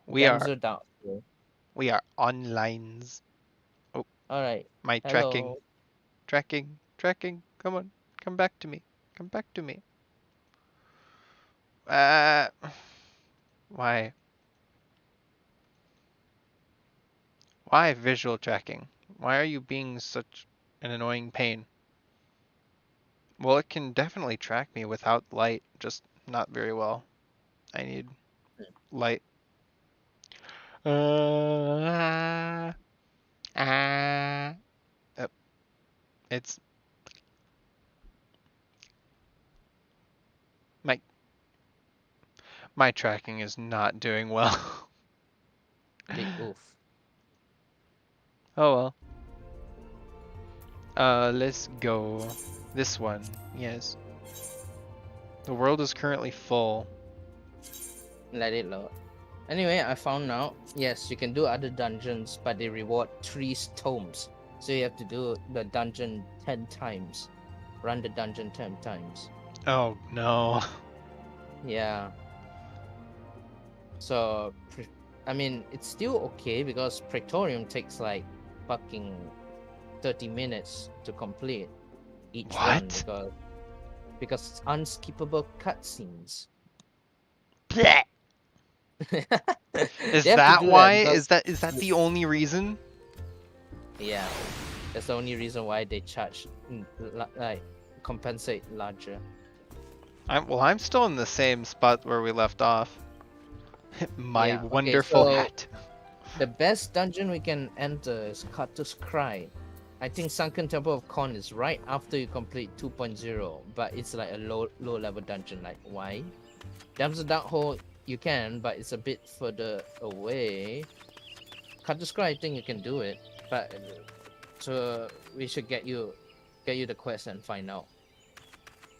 We are Damsel Doubtful. we are on lines. Oh, All right. my tracking, Hello. tracking. Come on, come back to me. Come back to me. Uh, why? Why visual tracking? Why are you being such an annoying pain? Well, it can definitely track me without light, just not very well. I need light. Uh, uh, uh, it's my my tracking is not doing well. Big oof. Oh well. Let's go. This one. Yes. The world is currently full. Let it load. Anyway, I found out. Yes, you can do other dungeons, but they reward 3 tomes. So you have to do the dungeon 10 times. Run the dungeon 10 times. Oh no. Yeah. So, I mean, it's still okay because Praetorium takes like fucking 30 minutes to complete each run What? because it's unskippable cutscenes. Blech. They Is have to that do that why? because Is that the only reason? yeah, that's the only reason why they charge like compensate larger. I'm still in the same spot where we left off. My Yeah. Okay. wonderful So hat. the best dungeon we can enter is Cutter's Cry. I think Sunken Temple of Korn is right after you complete 2.0, but it's like a low level dungeon. Like why? Damsel Dark Hole you can, but it's a bit further away. Cutter's Cry, I think you can do it, but so we should get you the quest and find out.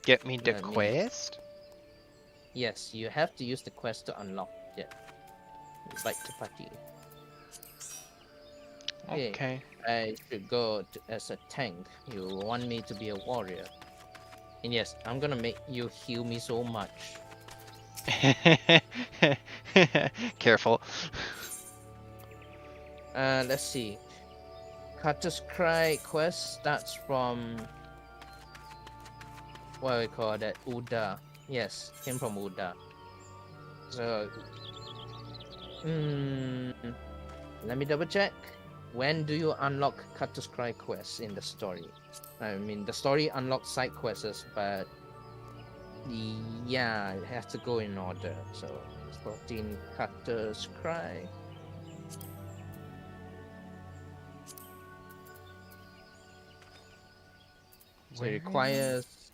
Get me the Let me. quest? Yes, you have to use the quest to unlock it. Invite to party. Okay, Okay. I should go as a tank. You want me to be a warrior. And yes, I'm gonna make you heal me so much. Careful. Let's see. Cutter's Cry quest starts from what we call that? Uda. Yes, came from Uda. So, let me double check. When do you unlock Cutter's Cry quest in the story? I mean, the story unlocks side quests, but yeah, it has to go in order. So, 14 Cutter's Cry. So, it Where? requires.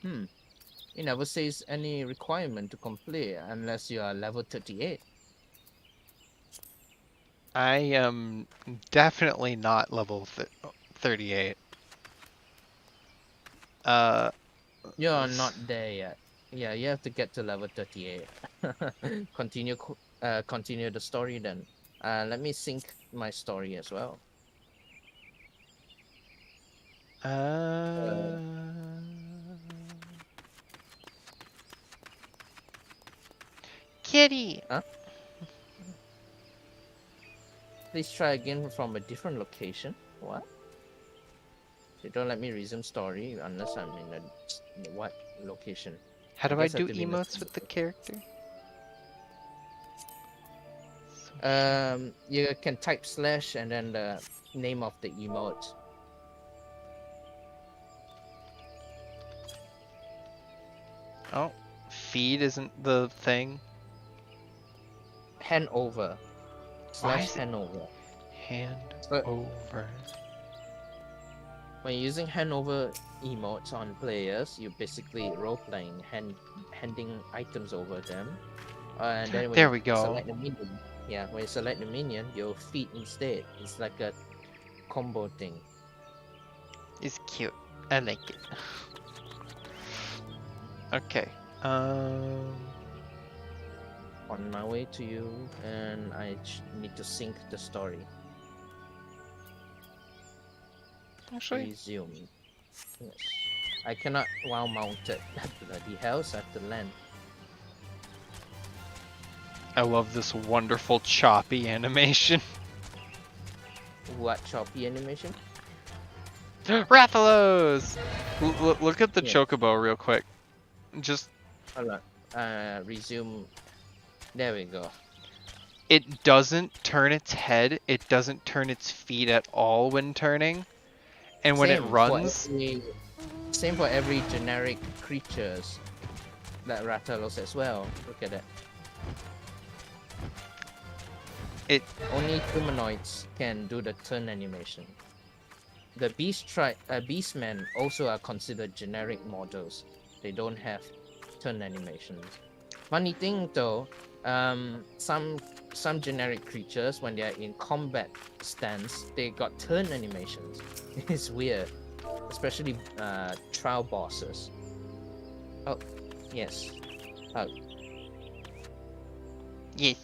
Hmm. It never says any requirement to complete unless you are level 38. I am definitely not level 38. Uh, You're this, not there yet. Yeah, you have to get to level 38. Continue the story then. Let me sync my story as well. Uh, kitty. huh? Please try again from a different location. What? They don't let me resume story unless I'm in a what location? How I do I guess I have do to be in a emotes with the character? You can type slash and then the name of the emote. Oh, feed isn't the thing. Hand over Why slash is it hand over. hand So over? when you're using hand over emotes on players, you're basically role playing, handing items over them. And then when There you we go. select the minion, yeah, when you select the minion, you'll feed instead. It's like a combo thing. It's cute. I like it. Okay. Um. On my way to you, and I need to sync the story. Actually, Resume. Yes. I cannot while mounted. Bloody hell, so I have to land. I love this wonderful choppy animation. What choppy animation? Rathalos! Look at the Yeah. chocobo real quick. Just, Hold on. Resume. There we go. it doesn't turn its head, it doesn't turn its feet at all when turning. And when it Same for runs, every. Same for every generic creatures. That Rathalos as well. Look at that. it Only humanoids can do the turn animation. The beastmen also are considered generic models. They don't have turn animations. Funny thing though, some generic creatures when they are in combat stance, they got turn animations. It's weird, especially trial bosses. Oh, yes. Oh, yes.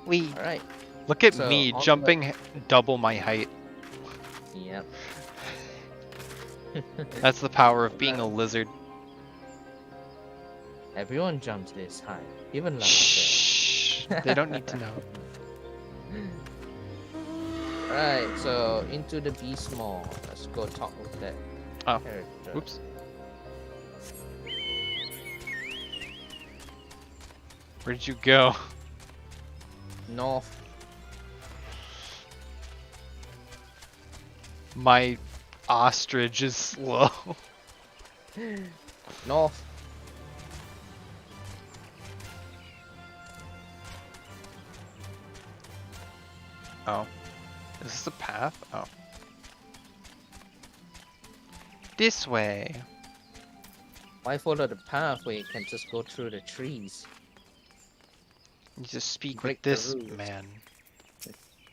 We all right. look at So me on jumping double my height. Yep. That's the power of being a lizard. Everyone jumps this high, even Lava Shh. They don't need to know. Right, so into the beast mall. Let's go talk with that Oh, character. oops. Where did you go? North. My ostrich is slow. North. Oh. Is this a path? Oh. This way. Why follow the path where you can just go through the trees? You just speak Break with the this rules. man.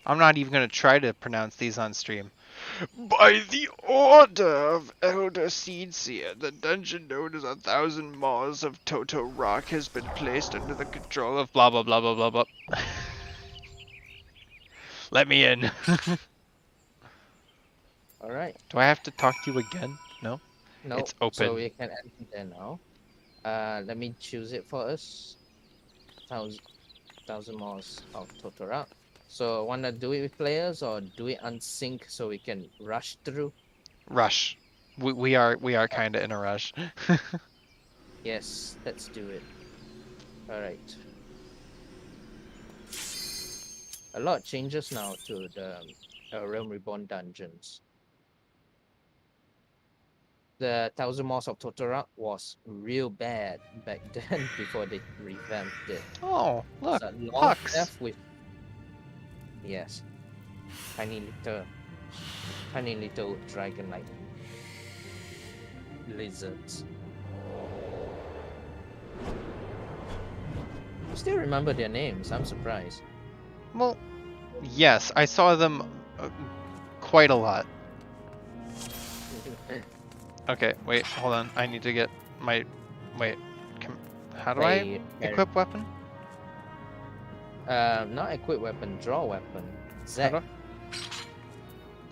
I'm not even going to try to pronounce these on stream. By the order of Elder Seedseer, the dungeon known as 1,000 Maws of Toto Rock has been placed under the control of blah blah blah blah blah blah. Let me in. Alright. Do I have to talk to you again? No? No, It's so open. we can enter there now. Let me choose it for us. Thousand miles of Totoro. So wanna do it with players or do it unsync so we can rush through? Rush. We are kind of in a rush. Yes, let's do it. Alright. A lot changes now to the Realm Reborn dungeons. The Thousand Miles of Totoro was real bad back then before they revamped it. Oh, look, It's a long pucks. path with, yes, tiny little dragon-like lizards. I still remember their names. I'm surprised. Well, yes, I saw them quite a lot. Okay, wait, hold on. I need to get my... Wait, how do I equip weapon? Not equip weapon, draw weapon. Z.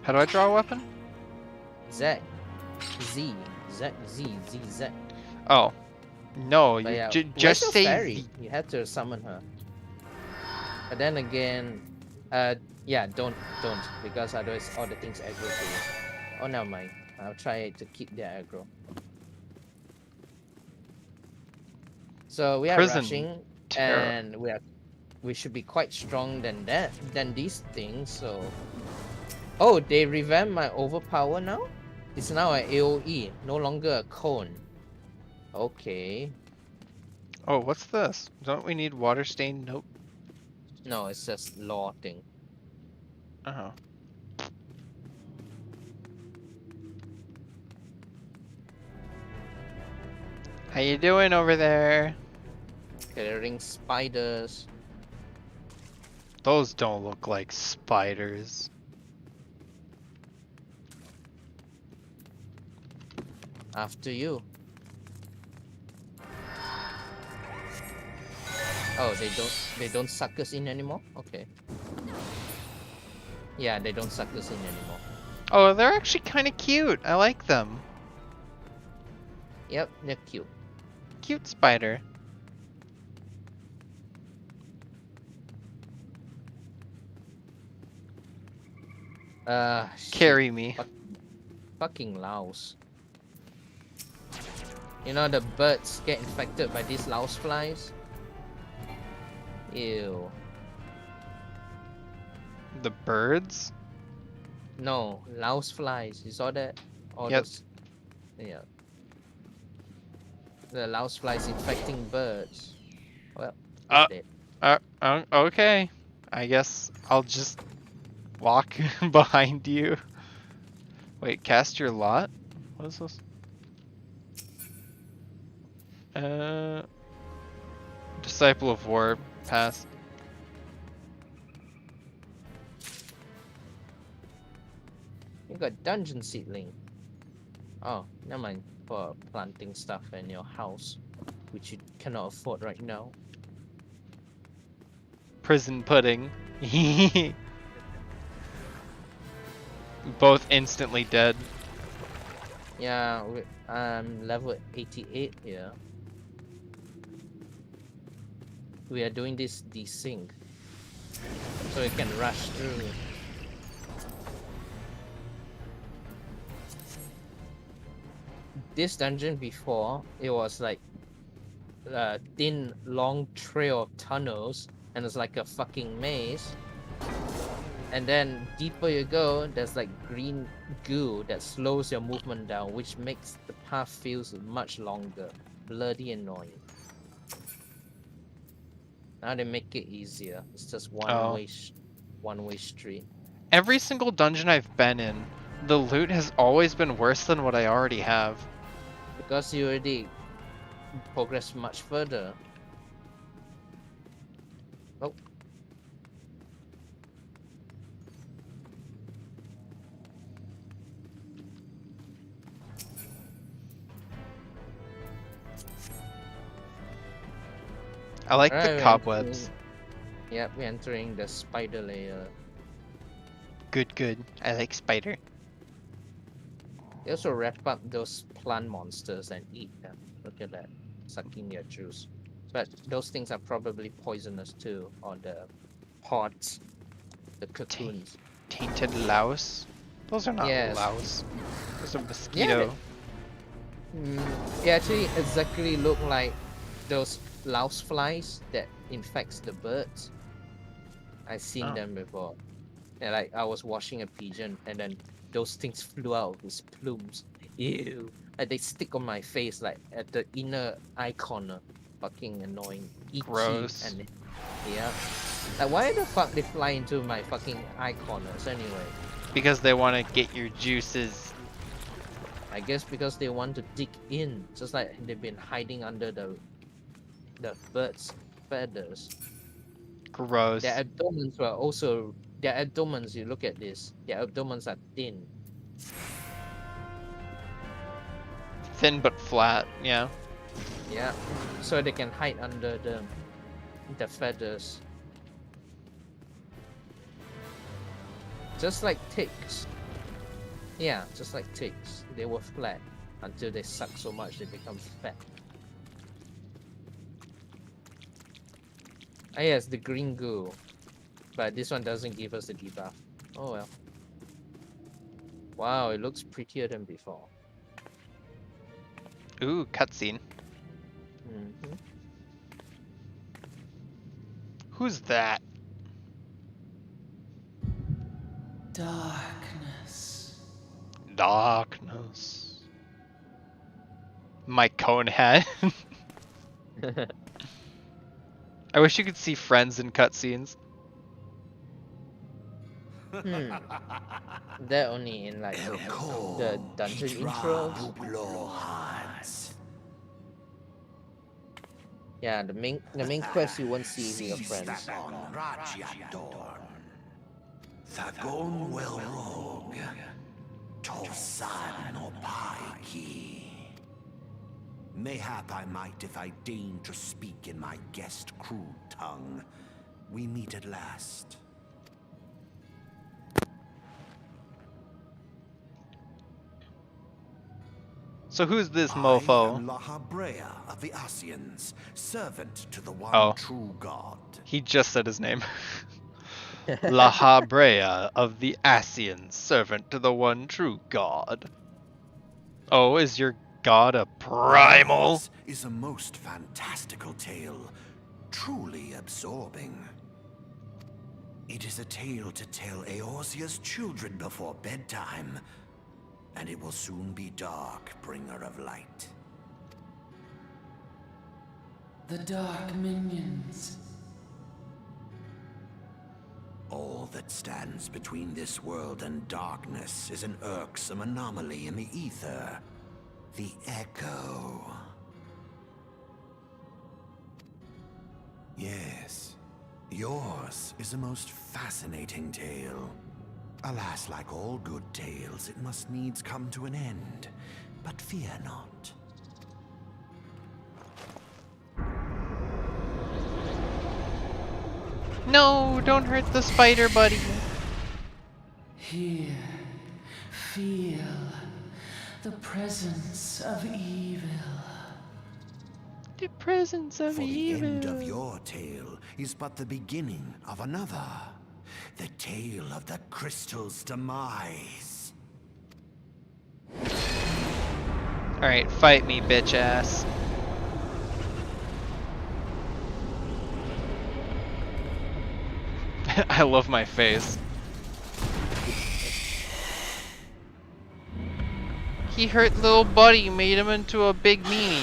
How do I draw a weapon? Z. Z. Z. Z. Z. Z. Oh, no, But you yeah, where's just your say fairy? You had to summon her. But then again, yeah, don't, because otherwise all the things aggro to you. Oh, never mind. I'll try to keep their aggro. So we are Prison rushing, terror. and we should be quite strong than these things. So, oh, they revamped my overpower now. It's now an AOE, no longer a cone. Okay. Oh, what's this? Don't we need water stain? Nope. No, it's just law thing. Oh. How you doing over there? Clearing spiders. Those don't look like spiders. After you. Oh, they don't suck us in anymore? Okay. Yeah, they don't suck us in anymore. Oh, they're actually kind of cute. I like them. Yep, they're cute. Cute spider. Shit. Carry me. Fucking louse. You know the birds get infected by these louse flies? Ew. The birds? No, louse flies. You saw that? All Yep. those. Yeah. The louse flies infecting birds. Well, it's dead. Okay. I guess I'll just walk behind you. Wait, cast your lot? What is this? Disciple of War, pass. You got dungeon seedling. Oh, never mind. For planting stuff in your house, which you cannot afford right now. Prison pudding. Both instantly dead. Yeah, I'm level 88 here. We are doing this desync, so we can rush through. This dungeon before, it was like a thin, long trail of tunnels, and it's like a fucking maze. And then deeper you go, there's like green goo that slows your movement down, which makes the path feels much longer. Bloody annoying. Now they make it easier. It's just one way street. Every single dungeon I've been in, the loot has always been worse than what I already have. Because you already progress much further. Oh. I like Alright, the cobwebs. Yep, we're entering the spider layer. Good. I like spider. They also wrap up those plant monsters and eat them. Look at that, sucking their juice. But those things are probably poisonous too, or the pods, the cocoons. Tainted louse? Those are not Yes. louse. Those are mosquito. They actually exactly look like those louse flies that infects the birds. I've seen them before. And like I was washing a pigeon and then those things flew out of its plumes. Ew. Like they stick on my face like at the inner eye corner. Fucking annoying. Itchy. Gross. And yeah. Like why the fuck they fly into my fucking eye corners anyway? Because they want to get your juices. I guess because they want to dig in, just like they've been hiding under the bird's feathers. Gross. Their abdomens were also you look at this, their abdomens are thin. Thin but flat, yeah. Yeah. So they can hide under the feathers. Just like ticks. Yeah, just like ticks. They were flat until they suck so much they become fat. Ah yes, the green goo. But this one doesn't give us the debuff. Oh well. Wow, it looks prettier than before. Ooh, cutscene. Who's that? Darkness. My cone hat. I wish you could see friends in cutscenes. They're only in like the dungeon intros. Yeah, the main quest you won't see with your friends. Thagon wel rog, Torsan no Paiki. Mayhap I might if I deign to speak in my guest crude tongue. We meet at last. So who's this mofo? I am Lahabrea of the Asians, servant to the one true god. He just said his name. La Habrea of the Asians, servant to the one true God. Oh, is your god a primal? Yours is a most fantastical tale, truly absorbing. It is a tale to tell Eorzea's children before bedtime, and it will soon be dark, bringer of light. The Dark Minions. All that stands between this world and darkness is an irksome anomaly in the ether. The Echo. Yes, yours is a most fascinating tale. Alas, like all good tales, it must needs come to an end. But fear not. No, don't hurt the spider buddy. Here, feel the presence of evil. The presence of For the evil. end of your tale is but the beginning of another. The tale of the crystal's demise. Alright, fight me, bitch ass. I love my face. He hurt little buddy, made him into a big meanie.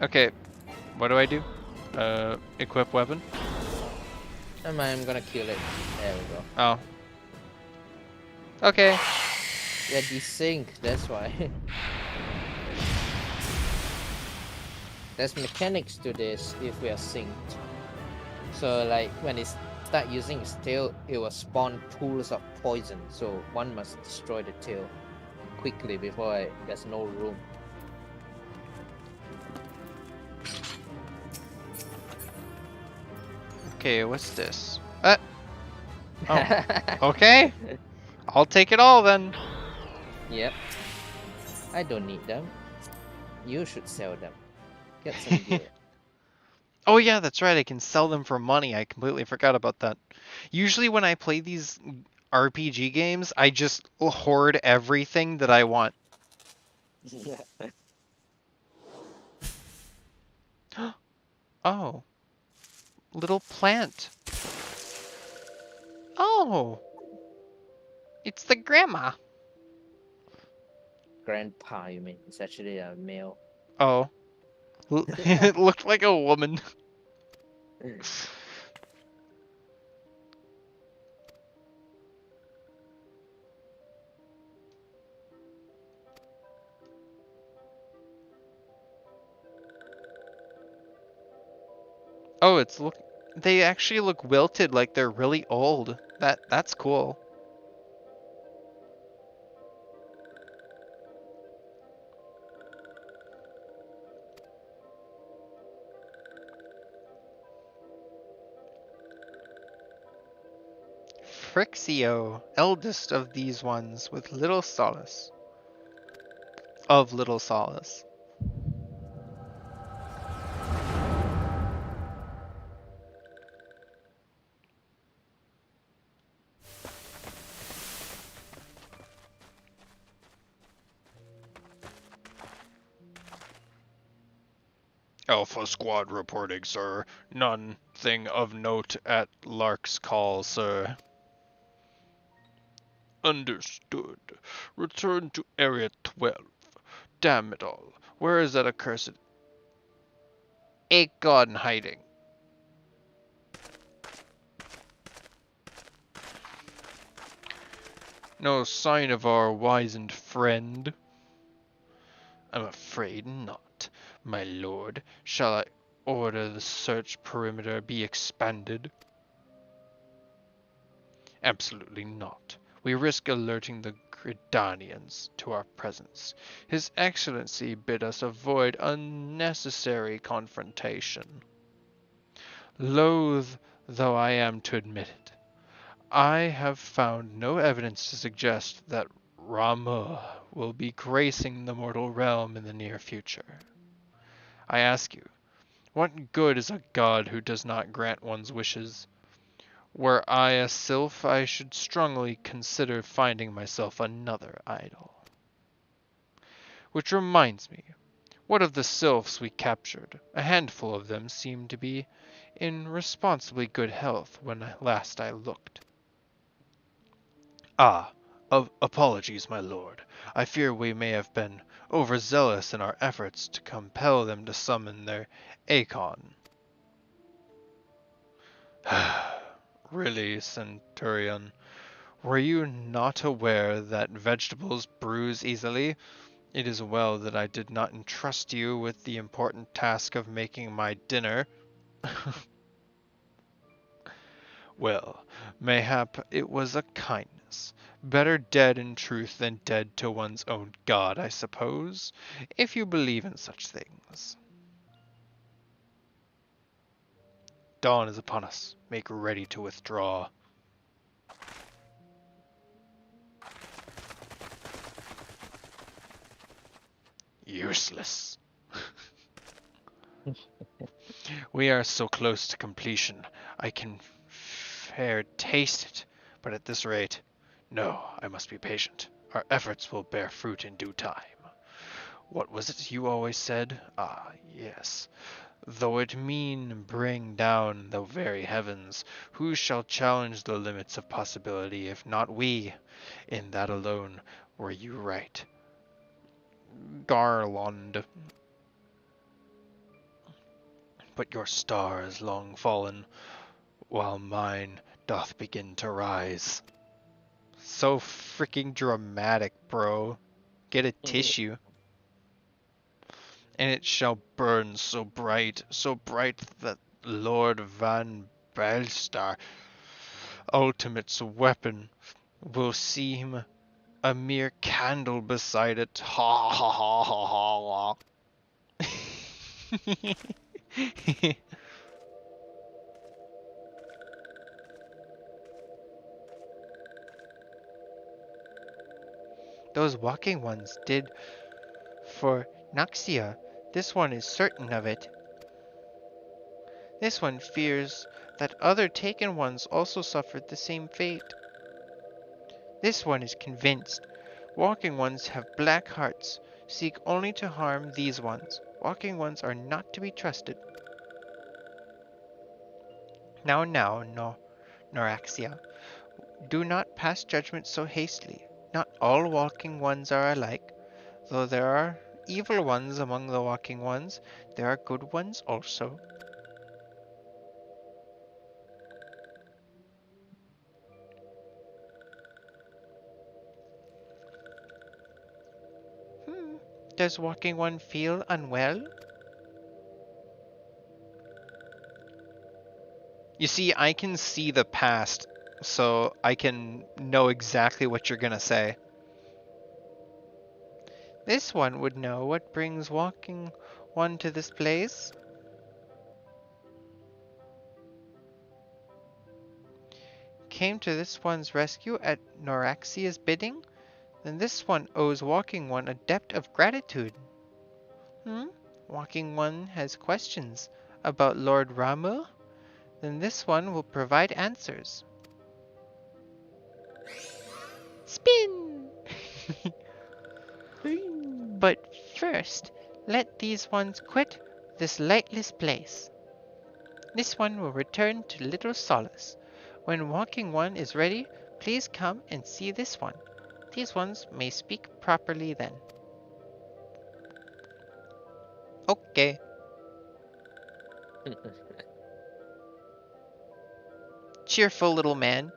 Okay, what do I do? Equip weapon? I'm gonna kill it. There we go. Oh. Okay. Yeah, desync, that's why. There's mechanics to this if we are synced. So like when it start using its tail, it will spawn pools of poison. So one must destroy the tail quickly before there's no room. Okay, what's this? Oh. Okay. I'll take it all then. Yep. I don't need them. You should sell them. Get some gear. Oh yeah, that's right. I can sell them for money. I completely forgot about that. Usually when I play these RPG games, I just hoard everything that I want. Oh. Little plant. Oh. It's the grandma. Grandpa, you mean? It's actually a male. Oh. It looked like a woman. Oh, they actually look wilted, like they're really old. That's cool. Frixio, eldest of these ones, with little solace. Of little solace. Alpha Squad reporting, sir. Nothing of note at Lark's call, sir. Understood. Return to Area 12. Damn it all. Where is that accursed Aegon hiding? No sign of our wizened friend. I'm afraid not, my lord. Shall I order the search perimeter be expanded? Absolutely not. We risk alerting the Gridanians to our presence. His Excellency bid us avoid unnecessary confrontation. Loath though I am to admit it, I have found no evidence to suggest that Rama will be gracing the mortal realm in the near future. I ask you, What good is a god who does not grant one's wishes? Were I a sylph, I should strongly consider finding myself another idol. Which reminds me, what of the sylphs we captured? A handful of them seemed to be in responsibly good health when last I looked. Ah, apologies, my lord. I fear we may have been overzealous in our efforts to compel them to summon their Akon. Really, Centurion, were you not aware that vegetables bruise easily? It is well that I did not entrust you with the important task of making my dinner. Well, mayhap it was a kindness. Better dead in truth than dead to one's own god, I suppose, if you believe in such things. Dawn is upon us. Make ready to withdraw. Useless. We are so close to completion. I can fair taste it, but at this rate, no, I must be patient. Our efforts will bear fruit in due time. What was it you always said? Ah, yes. Though it mean bring down the very heavens, who shall challenge the limits of possibility if not we? In that alone were you right. Garland. But your star is long fallen, while mine doth begin to rise. So freaking dramatic, bro. Get a tissue. And it shall burn so bright that Lord Van Belstar, Ultimate's weapon, will seem a mere candle beside it. Ha ha ha ha ha. Those walking ones did for Naxia. This one is certain of it. This one fears that other taken ones also suffered the same fate. This one is convinced. Walking ones have black hearts, seek only to harm these ones. Walking ones are not to be trusted. Now, no, Noraxia. Do not pass judgment so hastily. Not all walking ones are alike. Though there are evil ones among the walking ones, there are good ones also. Does walking one feel unwell? You see, I can see the past, so I can know exactly what you're gonna say. This one would know what brings walking one to this place. Came to this one's rescue at Noraxia's bidding? Then this one owes walking one a debt of gratitude. Walking one has questions about Lord Ramu? Then this one will provide answers. Spin! But first, let these ones quit this lightless place. This one will return to Little Solace. When walking one is ready, please come and see this one. These ones may speak properly then. Okay. Cheerful little man.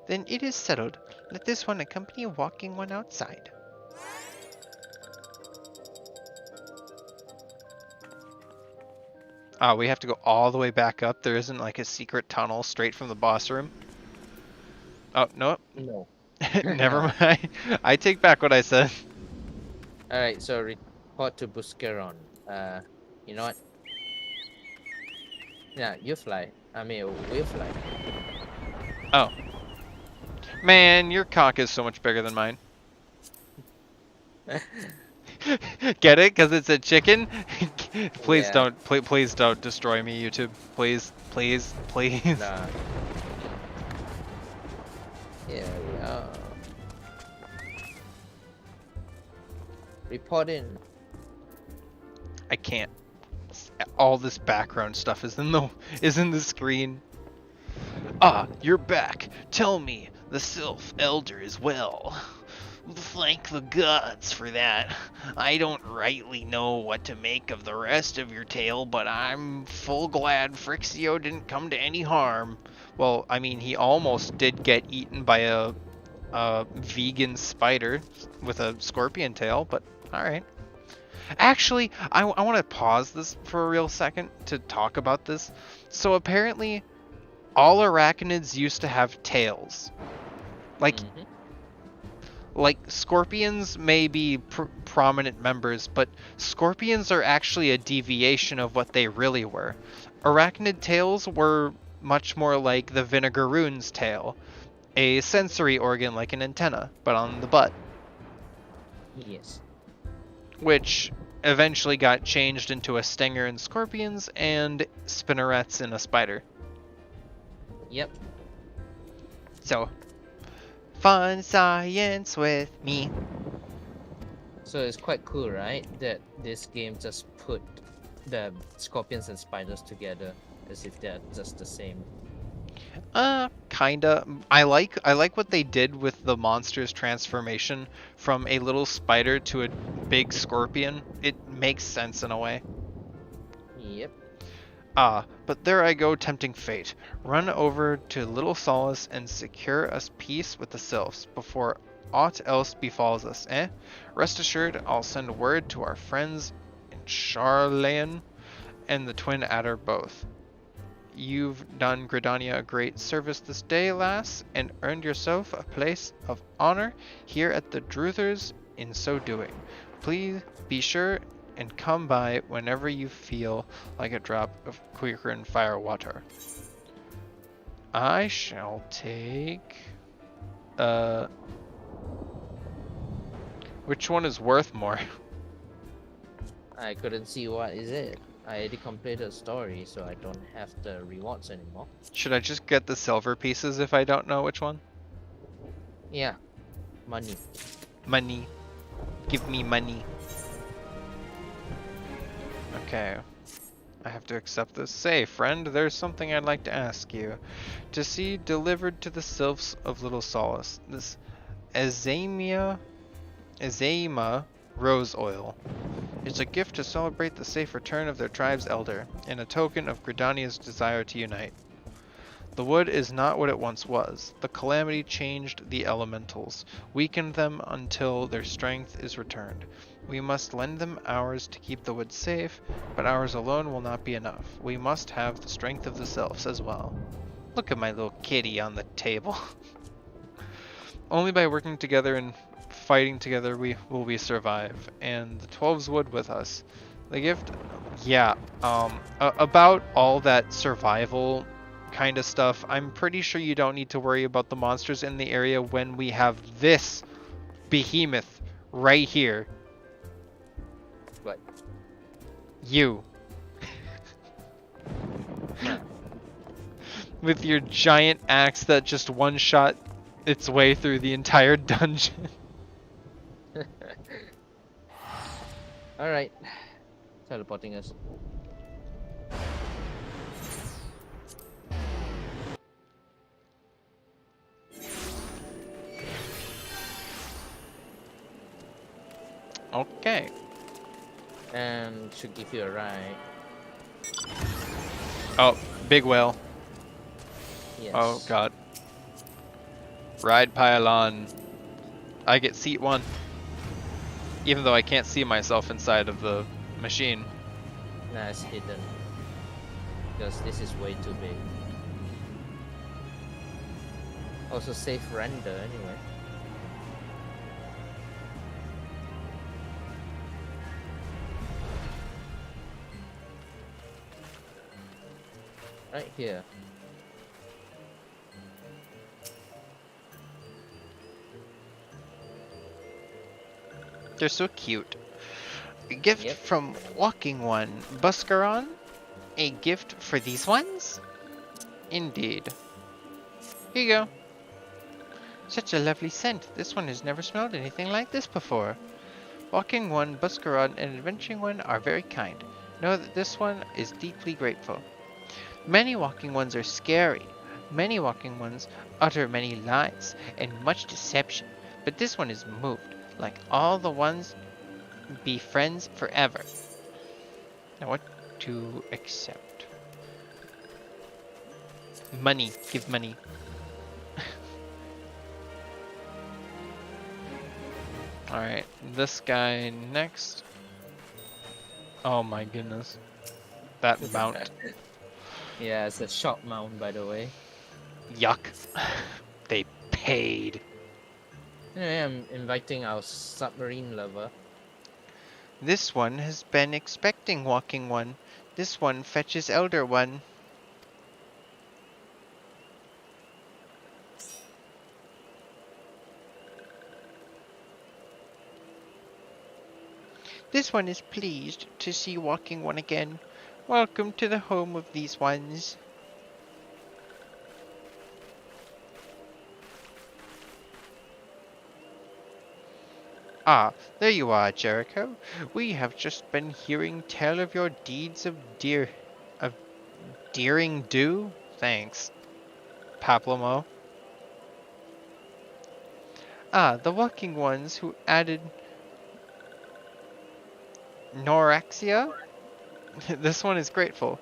Then it is settled. Let this one accompany walking one outside. Ah, we have to go all the way back up. There isn't like a secret tunnel straight from the boss room. Oh, no. No. Never mind. I take back what I said. Alright, so report to Buscaron. You know what? Yeah, you fly. I mean, we'll fly. Oh. Man, your cock is so much bigger than mine. Get it? Because it's a chicken? Please Yeah. don't, please don't destroy me, YouTube. Please, please, please. Nah. Here we are. Report in. I can't. All this background stuff is in the screen. Ah, you're back. Tell me, the Sylph Elder is well. Thank the gods for that. I don't rightly know what to make of the rest of your tale, but I'm full glad Frixio didn't come to any harm. Well, I mean, he almost did get eaten by a vegan spider with a scorpion tail, but alright. Actually, I want to pause this for a real second to talk about this. So apparently, all arachnids used to have tails. Like, Mhm. like scorpions may be prominent members, but scorpions are actually a deviation of what they really were. Arachnid tails were much more like the vinegaroon's tail, a sensory organ like an antenna, but on the butt, Yes. which eventually got changed into a stinger in scorpions and spinnerets in a spider. Yep. So, fun science with me. So it's quite cool, right? That this game just put the scorpions and spiders together as if they're just the same. Kinda. I like what they did with the monster's transformation from a little spider to a big scorpion. It makes sense in a way. Yep. But there I go tempting fate. Run over to Little Solace and secure us peace with the sylphs before aught else befalls us, eh? Rest assured, I'll send word to our friends in Charlayan and the Twin Adder both. You've done Gridania a great service this day, lass, and earned yourself a place of honor here at the Druthers in so doing. Please be sure and come by whenever you feel like a drop of Quirkin fire water. I shall take... Which one is worth more? I couldn't see what is it. I already completed the story, so I don't have the rewards anymore. Should I just get the silver pieces if I don't know which one? Yeah. Money. Money. Give me money. Okay. I have to accept this. Say, friend, there's something I'd like to ask you. To see delivered to the sylphs of Little Solace, this Azema rose oil. It's a gift to celebrate the safe return of their tribe's elder, and a token of Gridania's desire to unite. The wood is not what it once was. The calamity changed the elementals, weakened them until their strength is returned. We must lend them ours to keep the wood safe, but ours alone will not be enough. We must have the strength of the sylphs as well. Look at my little kitty on the table. Only by working together and fighting together will we survive, and the 12's wood with us. The gift, yeah, about all that survival kind of stuff, I'm pretty sure you don't need to worry about the monsters in the area when we have this behemoth right here. What? You. With your giant axe that just one-shot its way through the entire dungeon. Alright. Teleporting us. Okay. And should give you a ride. Oh, big whale. Yes. Oh god. Ride pylon. I get seat 1. Even though I can't see myself inside of the machine. Nah, it's hidden. Because this is way too big. Also safe render anyway. Right here. They're so cute. A gift Yep. from Walking One. Buscaron? A gift for these ones? Indeed. Here you go. Such a lovely scent. This one has never smelled anything like this before. Walking One, Buscaron, and Adventuring One are very kind. Know that this one is deeply grateful. Many Walking Ones are scary. Many Walking Ones utter many lies and much deception. But this one is moved. Like all the ones, be friends forever. Now what to accept? Money. Give money. Alright, this guy next. Oh my goodness. That mount. Yeah, it's a short mount, by the way. Yuck. They paid. Anyway, I'm inviting our submarine lover. This one has been expecting Walking One. This one fetches Elder One. This one is pleased to see Walking One again. Welcome to the home of these ones. Ah, there you are, Jericho. We have just been hearing tell of your deeds of deering do. Thanks, Paplomo. Ah, the Walking Ones who added Noraxia? This one is grateful.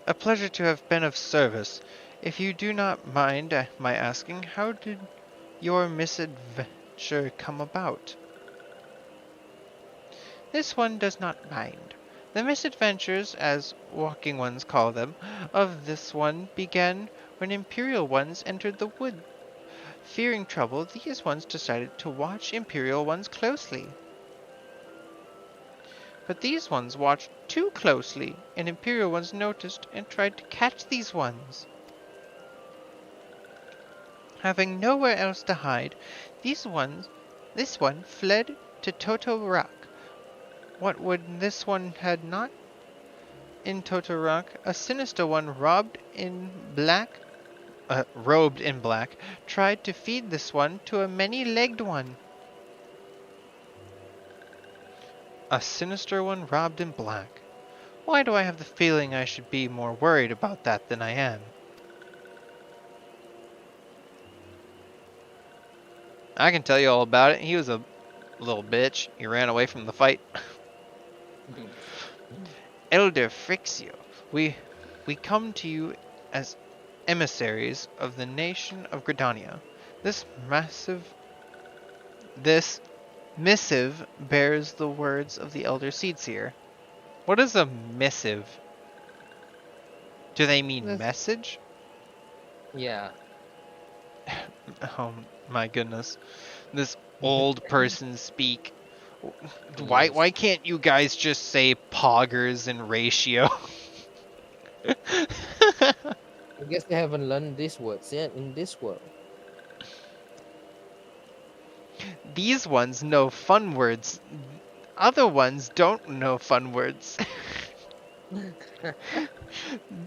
A pleasure to have been of service. If you do not mind my asking, how did your misadventure come about? This one does not mind. The misadventures, as Walking Ones call them, of this one began when Imperial Ones entered the wood. Fearing trouble, these ones decided to watch Imperial Ones closely. But these ones watched too closely, and Imperial Ones noticed and tried to catch these ones. Having nowhere else to hide, this one fled to Toto Rock. What would this one had not? In Toto Rock, a sinister one robed in black, tried to feed this one to a many-legged one. A sinister one robed in black. Why do I have the feeling I should be more worried about that than I am? I can tell you all about it. He was a little bitch. He ran away from the fight. Elder Frixio, we come to you as emissaries of the nation of Gridania. This missive bears the words of the Elder Seedseer. What is a missive? Do they mean message? Yeah. Oh my goodness. This old person speak. Yes. Why can't you guys just say poggers and ratio? I guess they haven't learned these words yet in this world. These ones know fun words. Other ones don't know fun words.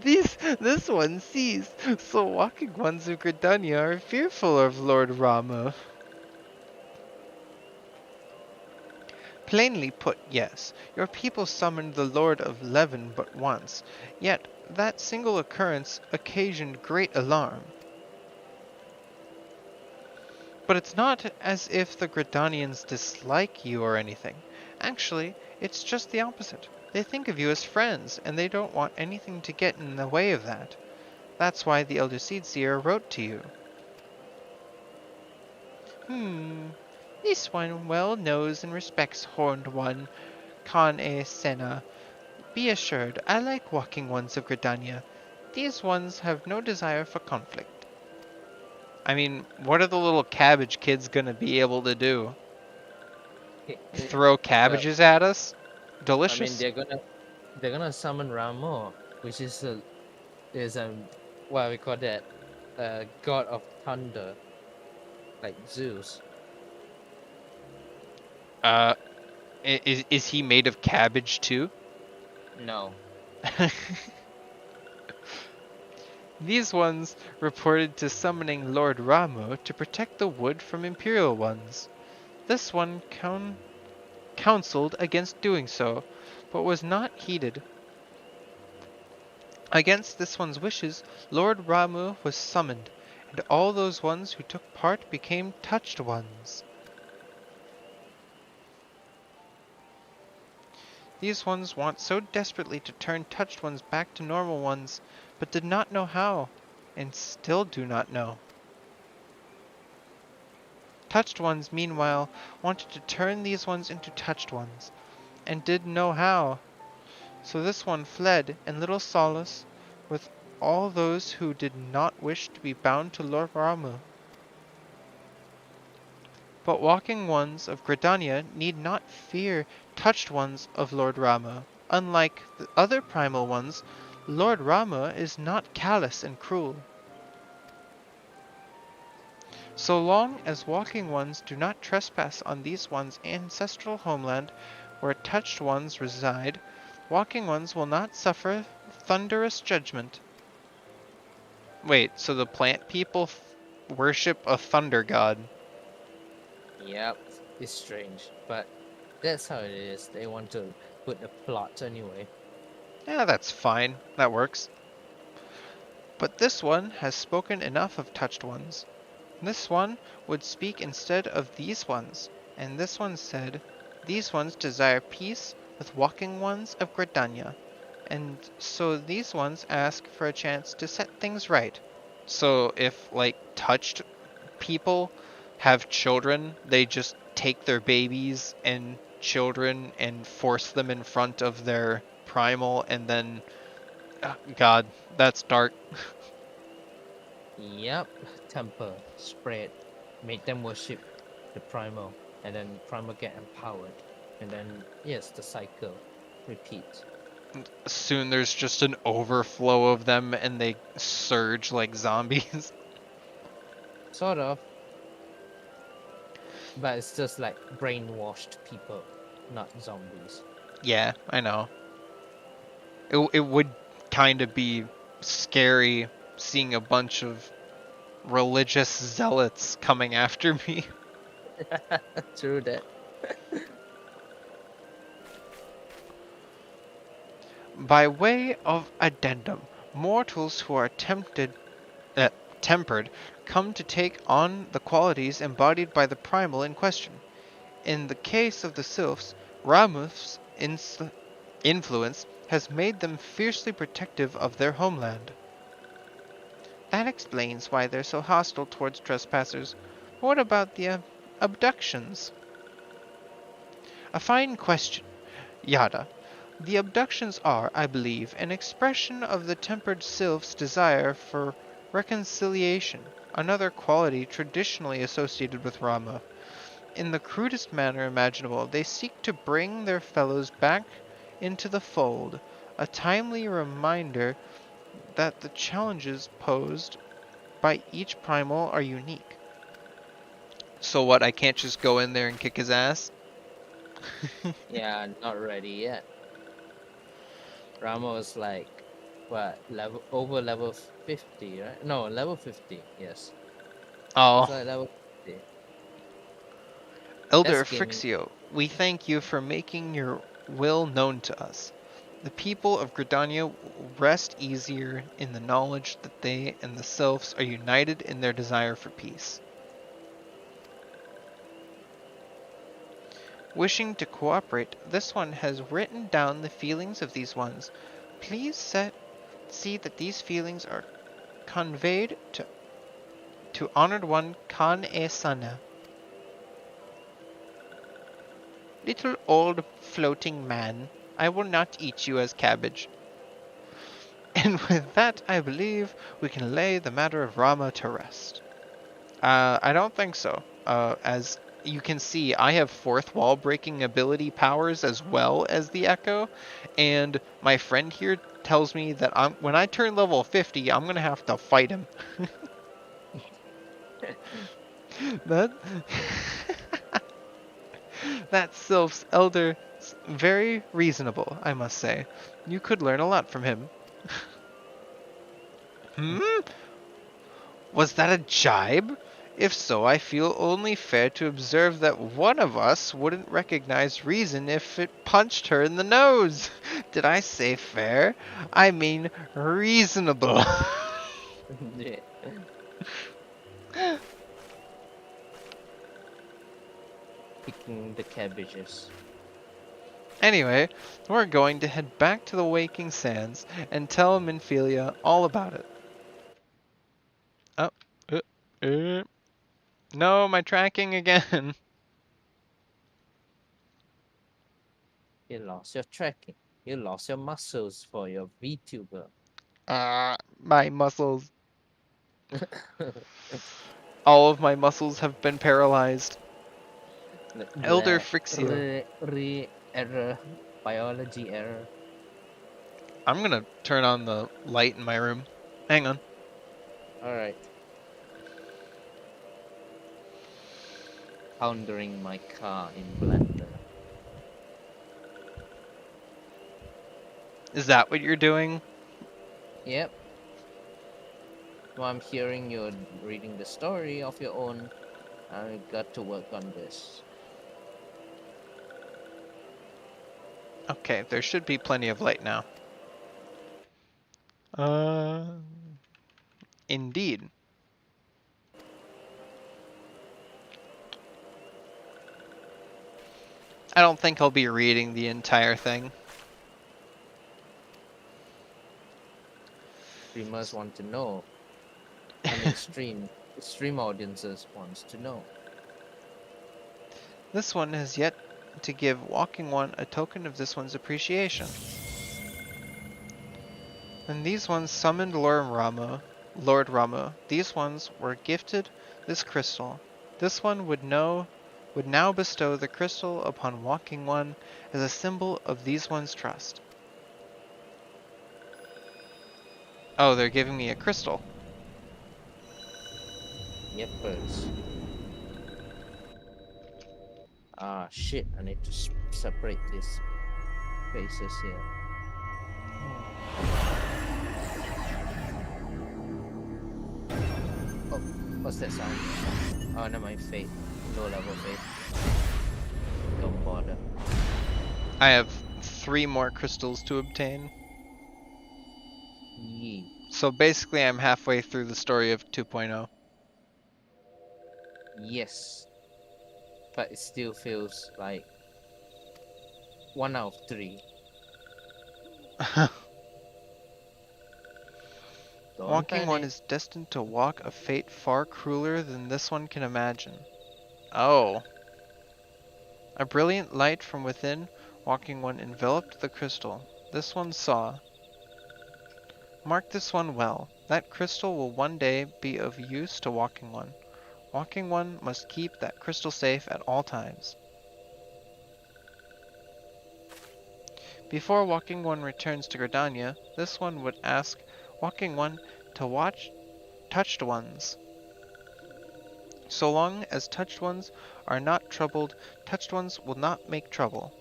This one sees, so Walking Ones of Gridania are fearful of Lord Rama. Plainly put, yes, your people summoned the Lord of Leven but once, yet that single occurrence occasioned great alarm. But it's not as if the Gridanians dislike you or anything. Actually, it's just the opposite. They think of you as friends, and they don't want anything to get in the way of that. That's why the Elder Seedseer wrote to you. This one well knows and respects Horned One, Kan-e Senna. Be assured, I like Walking Ones of Gridania. These ones have no desire for conflict. I mean, what are the little cabbage kids gonna be able to do? Throw cabbages at us? Delicious. I mean, they're gonna summon Ramo, which is a what we call that, god of thunder, like Zeus. Uh, is he made of cabbage too? No. These ones reported to summoning Lord Ramu to protect the wood from Imperial ones. This one counseled against doing so, but was not heeded. Against this one's wishes, Lord Ramu was summoned, and all those ones who took part became touched ones. These ones want so desperately to turn touched ones back to normal ones, but did not know how, and still do not know. Touched ones, meanwhile, wanted to turn these ones into touched ones, and did know how. So this one fled in little solace with all those who did not wish to be bound to Lord Ramu. But walking ones of Gridania need not fear touched ones of Lord Rama. Unlike the other primal ones, Lord Rama is not callous and cruel. So long as walking ones do not trespass on these ones' ancestral homeland, where touched ones reside, walking ones will not suffer thunderous judgment. Wait, so the plant people worship a thunder god? Yep. It's strange, but that's how it is. They want to put a plot anyway. Yeah, that's fine. That works. But this one has spoken enough of touched ones. This one would speak instead of these ones, and this one said, these ones desire peace with walking ones of Gridania, and so these ones ask for a chance to set things right. So if, like, touched people have children, they just take their babies and children and force them in front of their primal, and then, God, that's dark. Yep. Temper spread, made them worship the primal, and then primal get empowered, and then yes, the cycle repeats. Soon there's just an overflow of them and they surge like zombies. Sort of, but it's just like brainwashed people, not zombies. Yeah, I know. It would kind of be scary seeing a bunch of religious zealots coming after me. True that. By way of addendum, mortals who are tempered come to take on the qualities embodied by the primal in question. In the case of the sylphs, Ramuth's influence has made them fiercely protective of their homeland. That explains why they're so hostile towards trespassers. What about the abductions? A fine question. Yada. The abductions are, I believe, an expression of the tempered sylph's desire for reconciliation, another quality traditionally associated with Rama. In the crudest manner imaginable, they seek to bring their fellows back into the fold, a timely reminder that the challenges posed by each primal are unique. So what, I can't just go in there and kick his ass? Yeah, not ready yet. Rama was like, what, level 50, right? No, level 50, yes. It's Oh, like level 50. Elder That's gaming. Frixio, we thank you for making your will known to us. The people of Gridania rest easier in the knowledge that they and the sylphs are united in their desire for peace. Wishing to cooperate, this one has written down the feelings of these ones. Please see that these feelings are conveyed to honored one Kan-e-Sana. Little old floating man, I will not eat you as cabbage. And with that, I believe we can lay the matter of Rama to rest. I don't think so. As you can see, I have fourth wall breaking ability powers as well as the Echo, and my friend here tells me that when I turn level 50, I'm gonna have to fight him. that That sylph's elder very reasonable, I must say. You could learn a lot from him. Hmm? Was that a jibe? If so, I feel only fair to observe that one of us wouldn't recognize reason if it punched her in the nose. Did I say fair? I mean reasonable. Yeah. Picking the cabbages. Anyway, we're going to head back to the Waking Sands and tell Minfilia all about it. Oh, uh, uh, no, my tracking again. You lost your tracking. You lost your muscles for your VTuber. My muscles. All of my muscles have been paralyzed. Elder Frixio. Error. Biology error. I'm gonna turn on the light in my room. Hang on. Alright. Powdering my car in blender. Is that what you're doing? Yep. Well, I'm hearing you're reading the story of your own. I got to work on this. Okay, there should be plenty of light now. Uh, Indeed. I don't think I'll be reading the entire thing. Streamers want to know. I mean, stream audiences wants to know. This one has yet to give Walking One a token of this one's appreciation. And these ones summoned Lord Rama. These ones were gifted this crystal. This one would now bestow the crystal upon Walking One as a symbol of these one's trust. Oh, they're giving me a crystal. Yep, birds. Ah, shit. I need to separate these faces here. Oh, what's that sound? Oh, no, my fate. Low level fate. Don't bother. I have 3 more crystals to obtain. Yee. So basically I'm halfway through the story of 2.0. Yes. But it still feels like 1 out of 3. Don't Walking One panic. is destined to walk a fate far crueler than this one can imagine. Oh. A brilliant light from within, Walking One enveloped the crystal. This one saw. Mark this one well. That crystal will one day be of use to Walking One. Walking One must keep that crystal safe at all times. Before Walking One returns to Gridania, this one would ask Walking One to watch touched ones. So long as touched ones are not troubled, touched ones will not make trouble.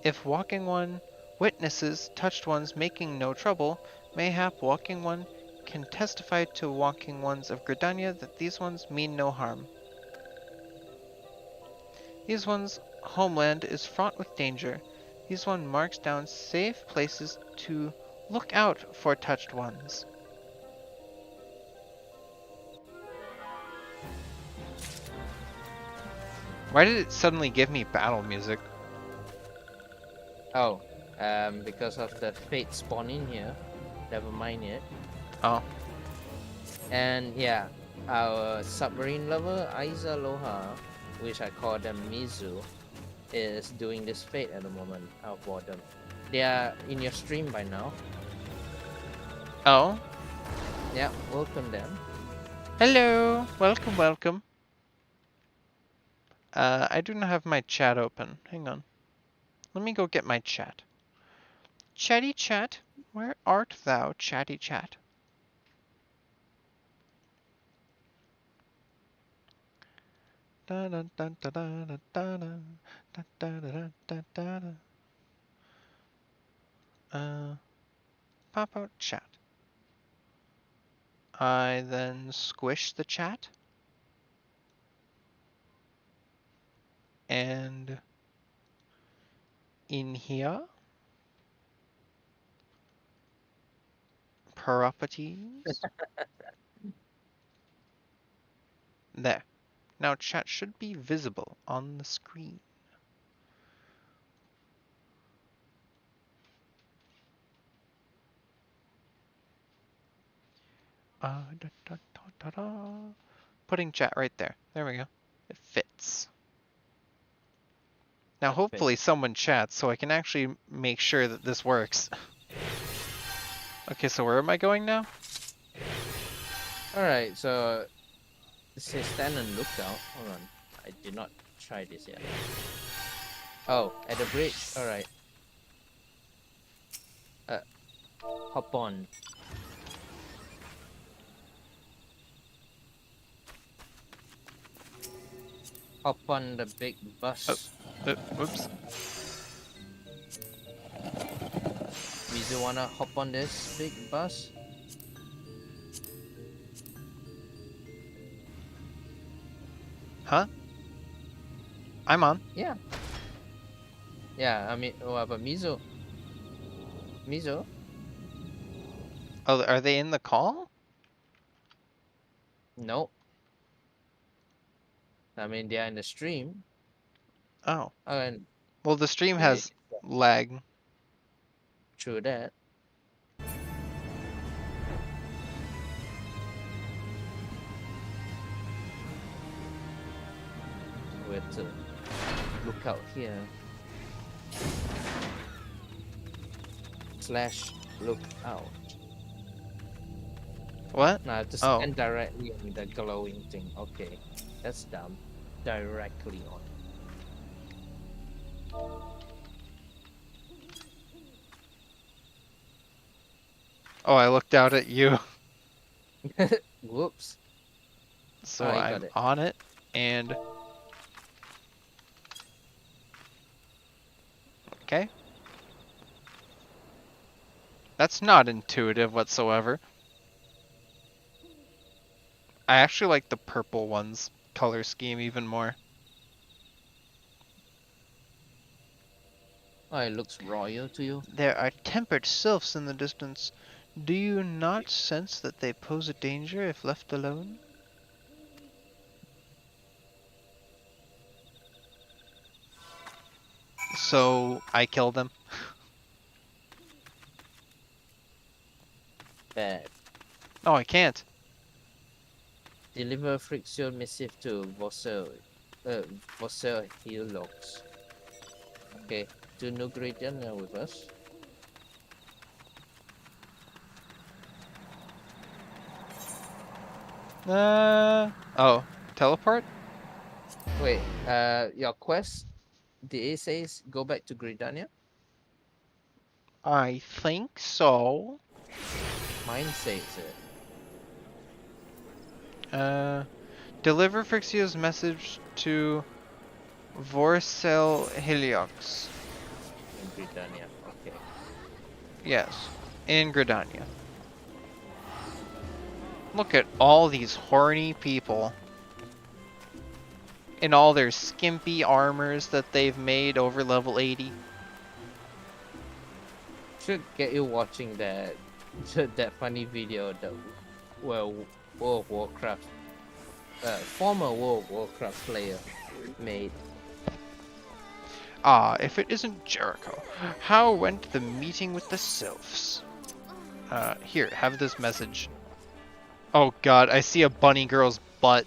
If Walking One witnesses touched ones making no trouble, mayhap Walking One can testify to Walking Ones of Gridania that these ones mean no harm. These ones' homeland is fraught with danger. These one marks down safe places to look out for touched ones. Why did it suddenly give me battle music? Oh, because of the fate spawning here. Never mind it. Oh, And yeah, our submarine lover, Aiza Loha, which I call them Mizu, is doing this fate at the moment. How about them? They are in your stream by now. oh, Yeah, welcome them. hello, welcome, welcome. I do not have my chat open. Hang on. Let me go get my chat. Chatty chat, where art thou, chatty chat? Da, da, da, da, da, da, da, da, da, da, da, da, da, da. Pop out chat. I then squish the chat. And in here, properties. There. Now chat should be visible on the screen. Da, da, da, da, da. Putting chat right there. There we go. It fits. Now That hopefully fits. someone chats so I can actually make sure that this works. Okay, so where am I going now? Alright, so it says stand and look out. Hold on. I did not try this yet. Oh, at the bridge. Alright. Hop on. Hop on the big bus. Whoops. Mizu wanna hop on this big bus? Huh? I'm on. Yeah. Yeah, I mean, what about Mizu? Mizu? Oh, are they in the call? No. I mean, they're in the stream. Oh. And Well, the stream yeah, has lag. true that. We have to look out here. Slash look out. What? Now I have to Oh. stand directly on the glowing thing. Okay, that's dumb. Directly on. Oh, I looked out at you. Whoops. So Oh, you I'm got it. on it, and... Okay. That's not intuitive whatsoever. I actually like the purple one's color scheme even more. Oh, it looks royal to you. There are tempered sylphs in the distance. Do you not sense that they pose a danger if left alone? So I kill them. Bad. No, I can't. Deliver friction missive to Vossel Helix. Okay, to New Gradient now with us. Oh, teleport? Wait, your quest, did it says go back to Gridania? I think so. Mine says it. Deliver Frixio's message to Vorcel Heliox. In Gridania, okay. Yes, in Gridania. Look at all these horny people. In all their skimpy armors that they've made over level 80. Should get you watching that that funny video that World of Warcraft former World of Warcraft player made. Ah, if it isn't Jericho. How went the meeting with the sylphs? Here, have this message. Oh god, I see a bunny girl's butt.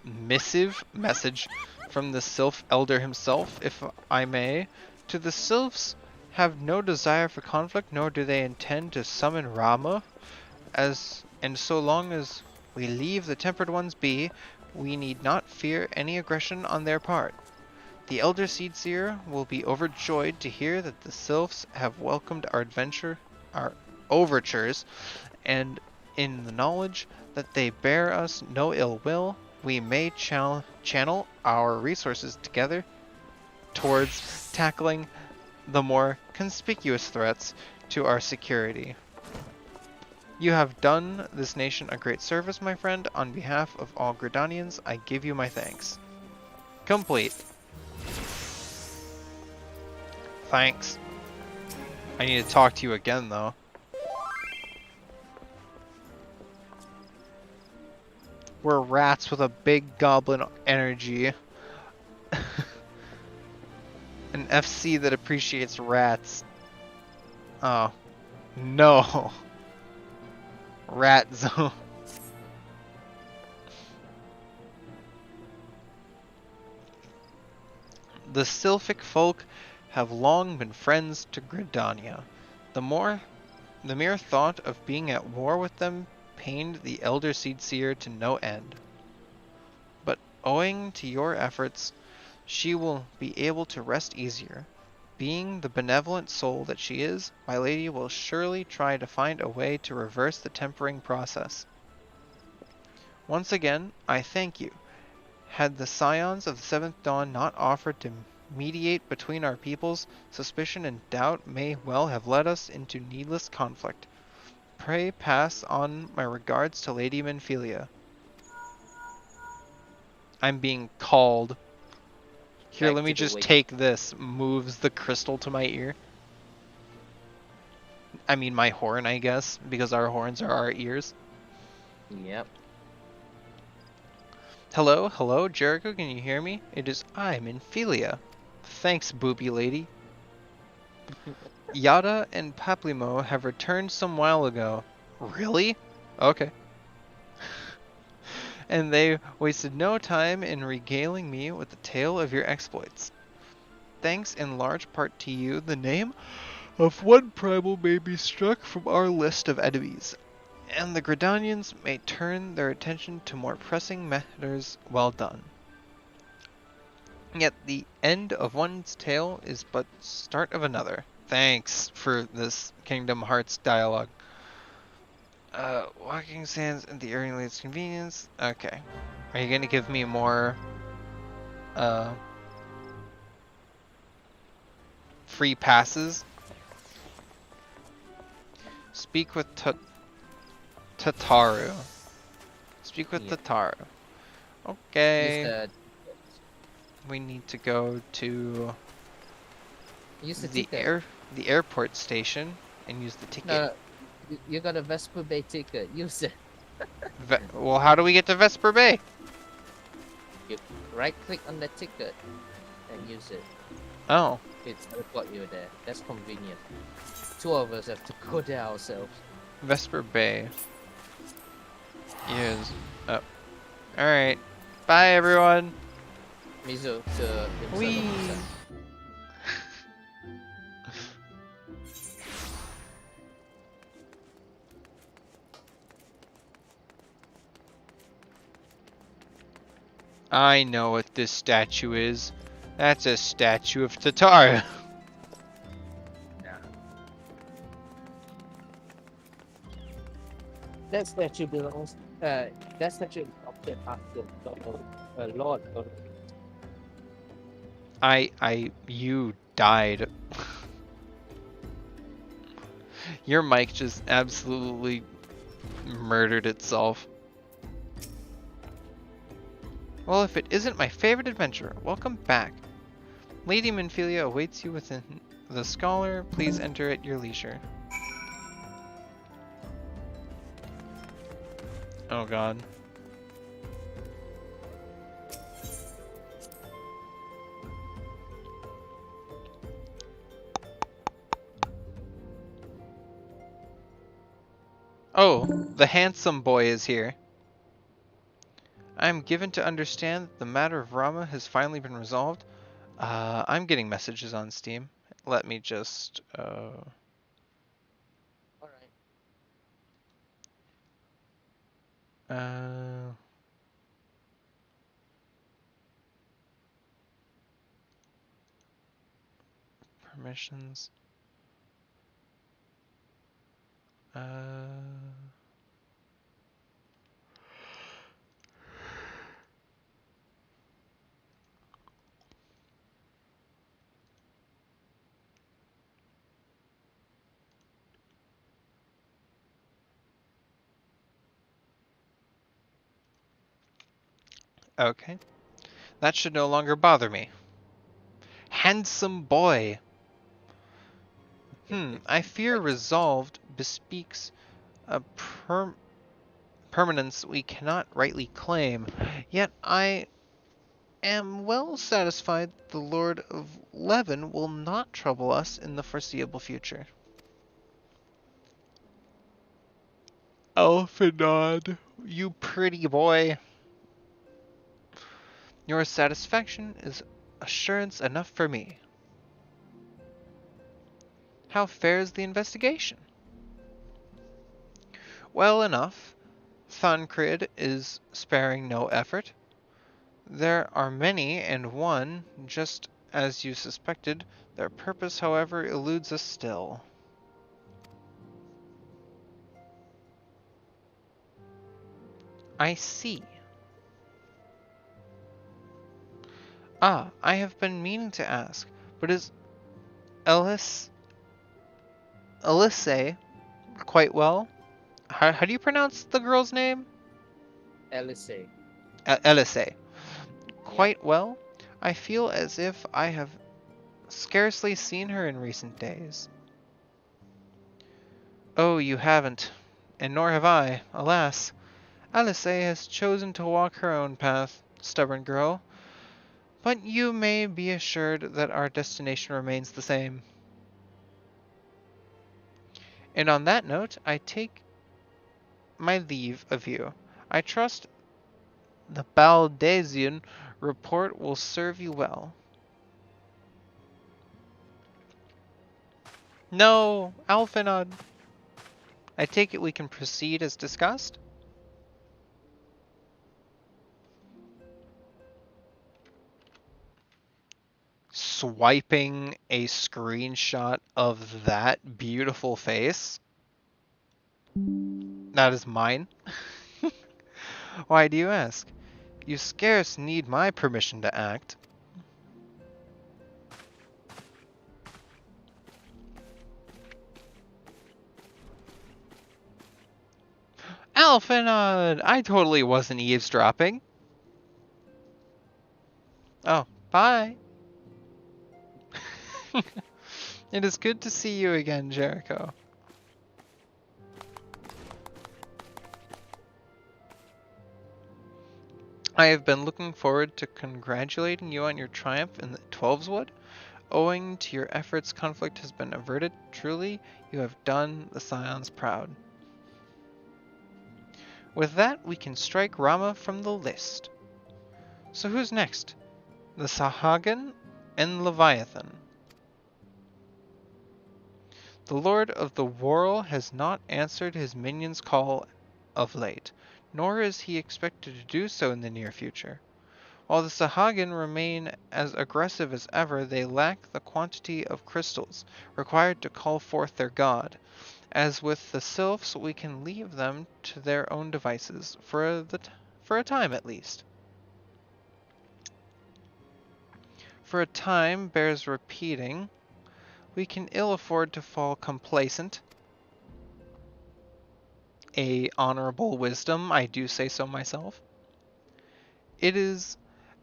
Missive message from the sylph elder himself, if I may. To the sylphs have no desire for conflict, nor do they intend to summon Rama. And so long as we leave the tempered ones be, we need not fear any aggression on their part. The elder Seedseer will be overjoyed to hear that the sylphs have welcomed our overtures, and In the knowledge that they bear us no ill will, we may channel our resources together towards tackling the more conspicuous threats to our security. You have done this nation a great service, my friend. On behalf of all Gridanians, I give you my thanks. Complete. Thanks. I need to talk to you again, though. We're rats with a big goblin energy. An FC that appreciates rats. Oh, no. Rat zone. The Sylphic folk have long been friends to Gridania. The mere thought of being at war with them pained the Elder Seedseer to no end. But owing to your efforts, she will be able to rest easier. Being the benevolent soul that she is, my lady will surely try to find a way to reverse the tempering process. Once again, I thank you. Had the Scions of the Seventh Dawn not offered to mediate between our peoples, suspicion and doubt may well have led us into needless conflict. Pray pass on my regards to Lady Menphilia. I'm being called. Here, Back let me to the just wake. take this. Moves the crystal to my ear. I mean my horn, I guess, because our horns are our ears. Yep. Hello, hello, Jericho, can you hear me? It is I, Menphilia. Thanks, booby lady. Yada and Paplimo have returned some while ago. Really? Okay. And they wasted no time in regaling me with the tale of your exploits. Thanks in large part to you, the name of one primal may be struck from our list of enemies, and the Gridanians may turn their attention to more pressing matters. Well done. Yet the end of one's tale is but start of another. Thanks for this Kingdom Hearts dialogue. Walking sands and the earning leads convenience. Okay. Are you gonna give me more, uh, free passes? Speak with Tataru. Speak with Yeah. Tataru. Use Okay. the We need to go to the ticket. the airport station and use the ticket. No, you got a Vesper Bay ticket. Use it. Well, how do we get to Vesper Bay? You right click on the ticket and use it. Oh, It's teleport you there. That's convenient. Two of us have to go there ourselves. Vesper Bay is up. Alright. Bye, everyone. Mizu to Whee! himself. I know what this statue is. That's a statue of Tataru. That statue belongs. That statue is after Lord. You died. Your mic just absolutely murdered itself. Well, if it isn't my favorite adventure, welcome back. Lady Menphilia awaits you within the Scholar. Please enter at your leisure. Oh god. Oh, the handsome boy is here. I am given to understand that the matter of Rama has finally been resolved. I'm getting messages on Steam. Let me just, Alright. uh, permissions. Okay. That should no longer bother me. Handsome boy. I fear resolved bespeaks a permanence we cannot rightly claim. Yet I am well satisfied the Lord of Leven will not trouble us in the foreseeable future. Elfinod, you pretty boy. Your satisfaction is assurance enough for me. How fares the investigation? Well enough. Thancred is sparing no effort. There are many and one, just as you suspected. Their purpose, however, eludes us still. I see. Ah, I have been meaning to ask, but is Elise quite well? How do you pronounce the girl's name? Elise. Elise. Yep. Quite well? I feel as if I have scarcely seen her in recent days. Oh, you haven't, and nor have I, alas. Alice has chosen to walk her own path, stubborn girl, but you may be assured that our destination remains the same. And on that note, I take my leave of you. I trust the Baldasian report will serve you well. No, Alphanod. I take it we can proceed as discussed? Swiping a screenshot of that beautiful face. That is mine. Why do you ask? You scarce need my permission to act. Alphanod! I totally wasn't eavesdropping. Oh, bye. It is good to see you again, Jericho. I have been looking forward to congratulating you on your triumph in the Twelveswood. Owing to your efforts, conflict has been averted. Truly, you have done the Scions proud. With that, we can strike Rama from the list. So who's next? The Sahagan and Leviathan. The Lord of the World has not answered his minion's call of late, nor is he expected to do so in the near future. While the Sahagan remain as aggressive as ever, they lack the quantity of crystals required to call forth their god. As with the Sylphs, we can leave them to their own devices, for a time at least. For a time bears repeating. We can ill afford to fall complacent. A honorable wisdom, I do say so myself. It is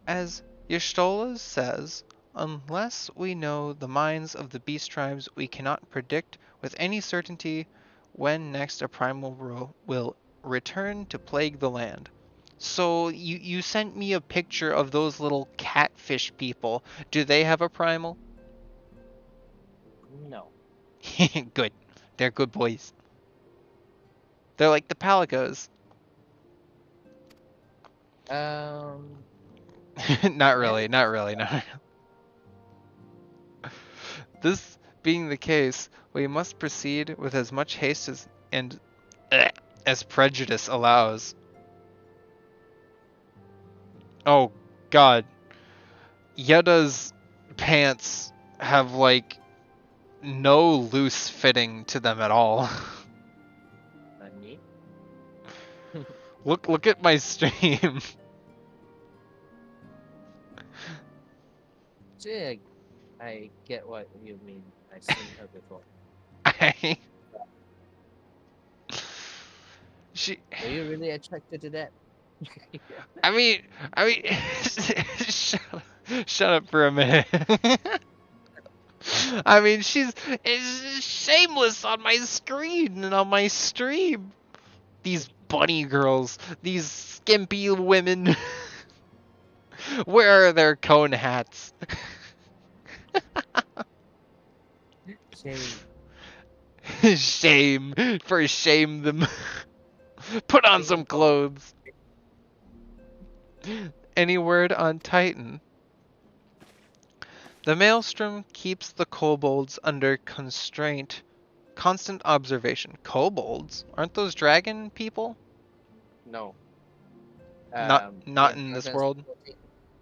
as Y'shtola says, unless we know the minds of the beast tribes, we cannot predict with any certainty when next a primal will return to plague the land. So you sent me a picture of those little catfish people. Do they have a primal? No. Good. They're good boys. They're like the Paligos. Um. Not Yeah. really, not really, no. This being the case, we must proceed with as much haste as prejudice allows. Oh god. Yeda's pants have like no loose fitting to them at all. Nani? Look at my stream. See, I get what you mean. I've seen her before. She Were you really attracted to that? I mean, I mean, shut, shut up for a minute. I mean, she's shameless on my screen and on my stream. These bunny girls, these skimpy women. Where are their cone hats? Shame. Shame for shame them. Put on Shame some for clothes. Any word on Titan? The maelstrom keeps the kobolds under constraint. Constant observation. Kobolds? Aren't those dragon people? no. Not In in this world. FF14,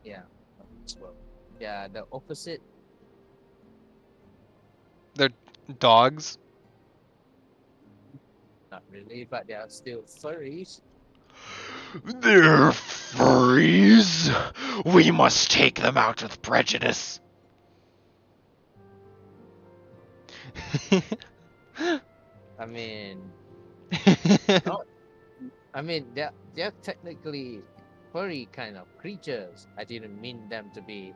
yeah, not this world. Yeah, the opposite. They're dogs. Not really, but they are still furries. They're furries. We must take them out with prejudice. I mean, not. I mean, they're technically furry kind of creatures. I didn't mean them to be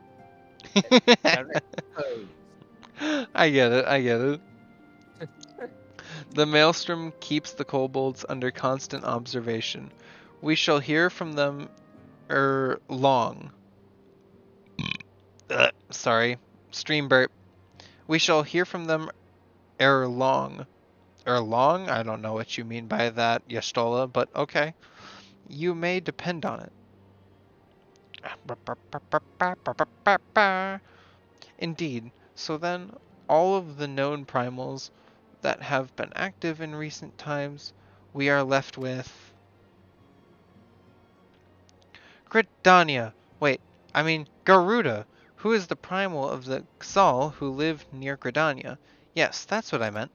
direct furries. I get it. I get it. The maelstrom keeps the kobolds under constant observation. We shall hear from them long. Sorry. Stream burp. We shall hear from them long. Long? I don't know what you mean by that, Yastola, but okay. You may depend on it. Indeed. So then, all of the known primals that have been active in recent times, we are left with Gridania. Wait, I mean Garuda, who is the primal of the Xal who live near Gridania. Yes, that's what I meant.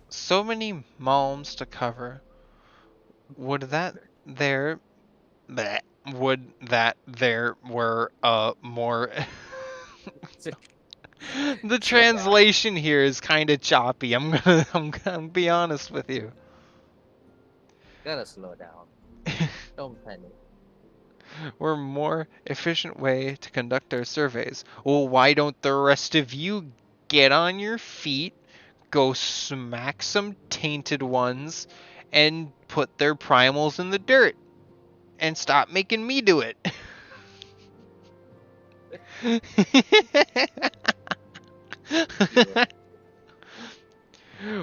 So many malms to cover. Would that there bleh, would that there were more The Slow down. translation here is kind of choppy. I'm gonna be honest with you. Gotta slow down. Don't panic. We're a more efficient way to conduct our surveys. Well, why don't the rest of you get on your feet, go smack some tainted ones, and put their primals in the dirt? And stop making me do it.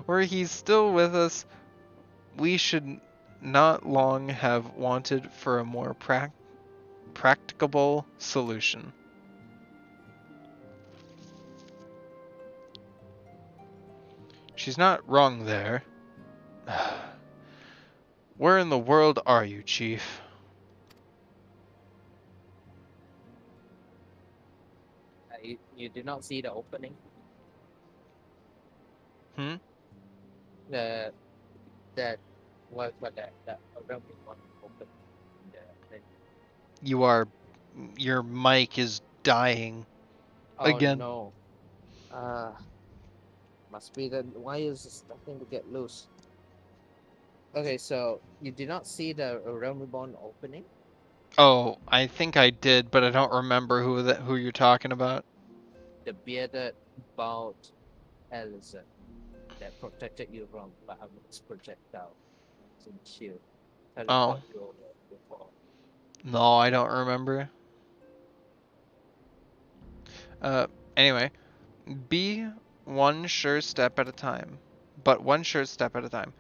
Where he's still with us, we should not long have wanted for a more practicable solution. She's not wrong there. Where in the world are you, Chief? You did not see the opening. Hmm? The that what that around one open. The, Your mic is dying oh again. no. Must be the wires is starting to get loose. Okay, so you did not see the Realm Reborn opening? Oh, I think I did, but I don't remember who you're talking about. The bearded, bald Ellison that protected you from Bahamut's projectile and shield. Oh, Teleport you over before. no, I don't remember. Anyway, be one sure step at a time. But one sure step at a time.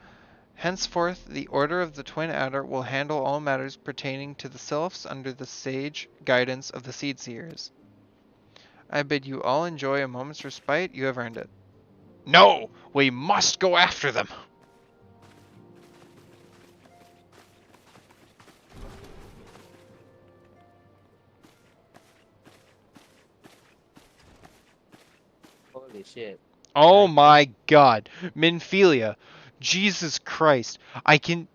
Henceforth, the Order of the Twin Adder will handle all matters pertaining to the sylphs under the sage guidance of the Seed Seers. I bid you all enjoy a moment's respite. You have earned it. No! We must go after them! Holy shit. Oh my god. Minphilia. Jesus Christ. Can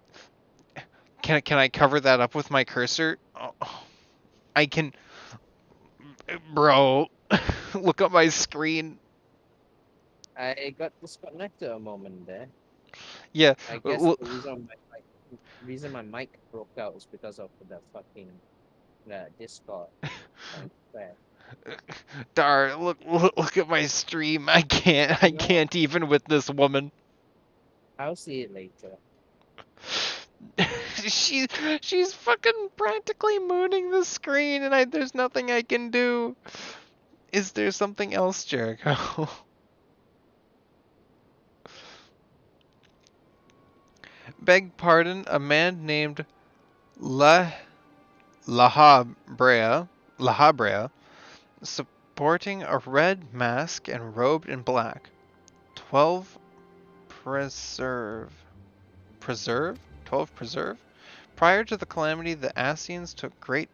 I cover that up with my cursor? Oh, I can... Bro. Look at my screen. I got disconnected a moment there. Yeah. I guess Look, the reason my mic The reason my mic broke out is because of the fucking Discord. Fair. Dar, look at my stream. I No, can't even with this woman. I'll see it later. she she's fucking practically mooning the screen, and there's nothing I can do. Is there something else, Jericho? Beg pardon, a man named La Lahabrea, sporting a red mask and robed in black. 12 preserve. Preserve? 12 preserve? Prior to the calamity, the Ascians took great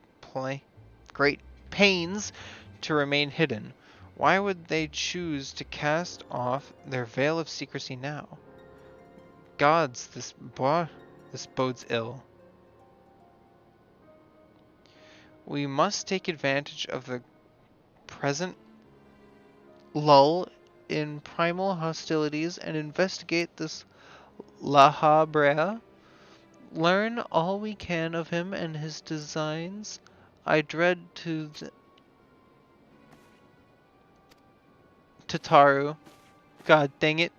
pains to remain hidden. Why would they choose to cast off their veil of secrecy now? Gods, this bodes ill. We must take advantage of the present lull in primal hostilities and investigate this La Habrea. Learn all we can of him and his designs. I dread to Tataru. God dang it,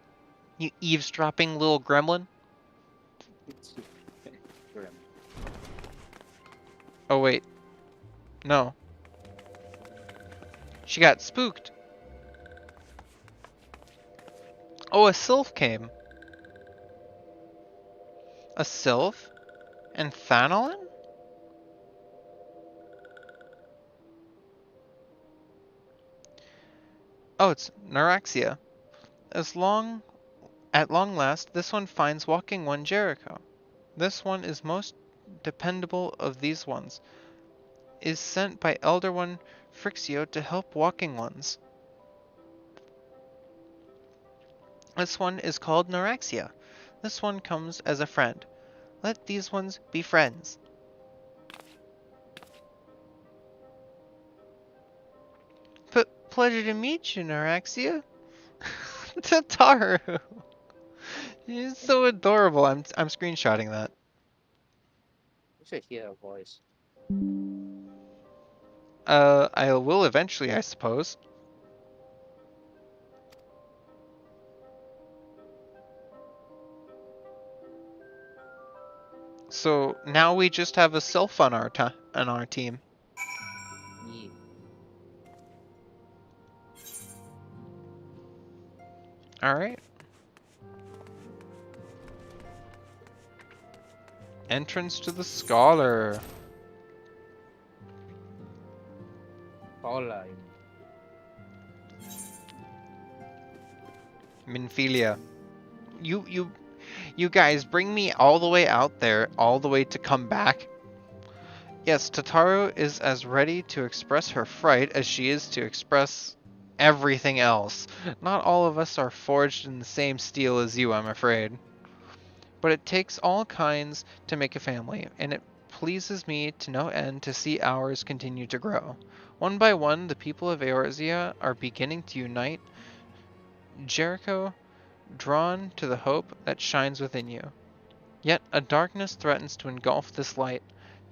you eavesdropping little gremlin. It's grim. Oh wait, no. She got spooked. Oh, a sylph came. A sylph? And Thanolin? Oh, it's Neuraxia. At long last, this one finds walking one Jericho. This one is most dependable of these ones. Is sent by Elder One Frixio to help walking ones. This one is called Neuraxia. This one comes as a friend. Let these ones be friends. Pleasure to meet you, Neuraxia. Tataru. She's so adorable. I'm screenshotting that. You should hear her voice. I will eventually, I suppose. So now we just have a sylph on our team. Yeah. All right. Entrance to the Scholar. Paula. Minfilia. You guys bring me all the way out there, all the way to come back. Yes, Tataru is as ready to express her fright as she is to express everything else. Not all of us are forged in the same steel as you, I'm afraid. But it takes all kinds to make a family, and it pleases me to no end to see ours continue to grow. One by one, the people of Eorzea are beginning to unite. Jericho, drawn to the hope that shines within you. Yet a darkness threatens to engulf this light.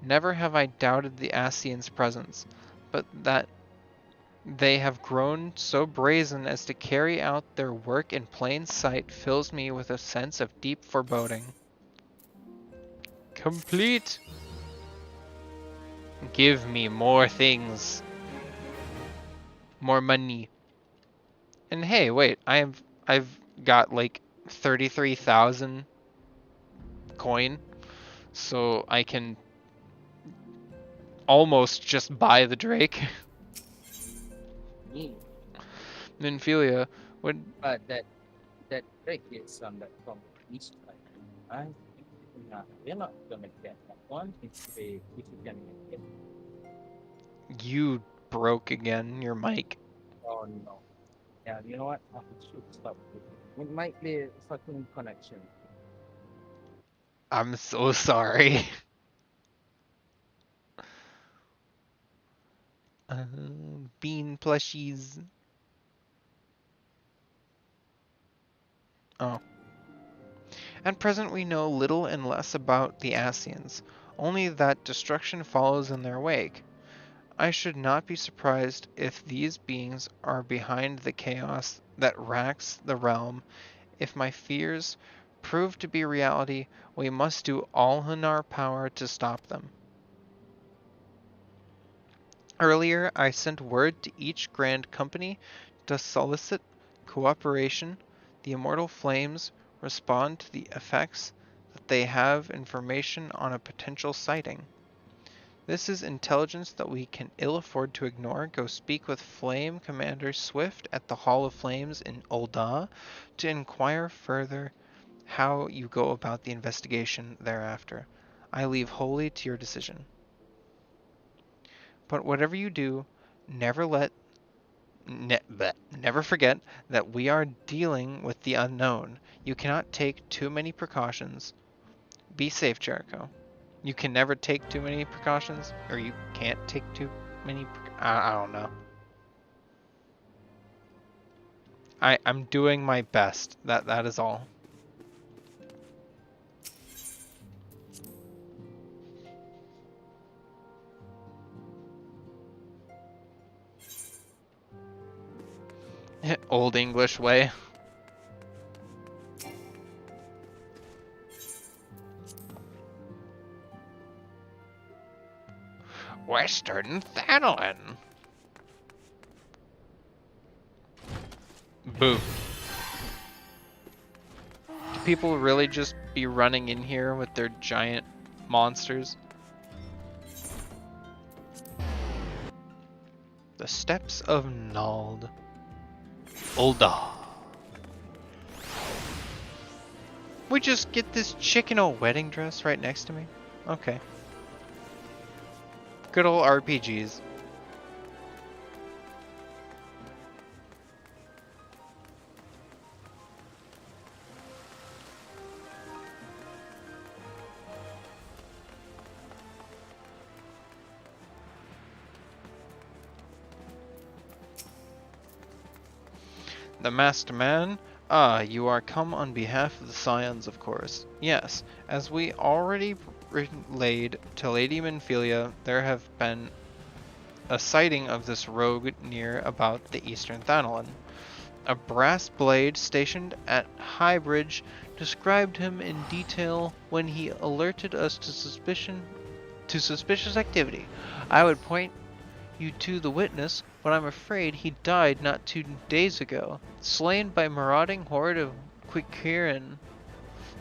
Never have I doubted the Ascians' presence, but that they have grown so brazen as to carry out their work in plain sight fills me with a sense of deep foreboding. Complete! Give me more things. More money. And hey, wait, I've got like 33,000 coin, so I can almost just buy the Drake. Yeah. Nymphelia would. But that break is on the from east side. I think we're not gonna get that one if we can make it. You broke again, your mic. Oh no. Yeah, you know what? I should stop. It might be a fucking connection. I'm so sorry. Uh, Bean plushies. Oh. At present we know little and less about the Ascians, only that destruction follows in their wake. I should not be surprised if these beings are behind the chaos that racks the realm. If my fears prove to be reality, we must do all in our power to stop them. Earlier, I sent word to each Grand Company to solicit cooperation. The Immortal Flames respond to the effects that they have information on a potential sighting. This is intelligence that we can ill afford to ignore. Go speak with Flame Commander Swift at the Hall of Flames in Ul'dah to inquire further how you go about the investigation thereafter. I leave wholly to your decision. But whatever you do, never let never forget that we are dealing with the unknown. You cannot take too many precautions. Be safe, Jericho. You can never take too many precautions, or you can't take too many. I don't know. I'm doing my best. That is all. Old English way. Western Thanolin. Boo. Do people really just be running in here with their giant monsters? The Steppes of Nald. Ul'dah. We just get this chick in a wedding dress right next to me? Okay. Good old RPGs. The Masked Man? Ah, you are come on behalf of the Scions, of course. Yes, as we already relayed to Lady Minfilia, there have been a sighting of this rogue near about the Eastern Thanolin. A brass blade stationed at Highbridge described him in detail when he alerted us to suspicious activity. I would point you to the witness, but I'm afraid he died not 2 days ago, slain by marauding horde of Quikiran.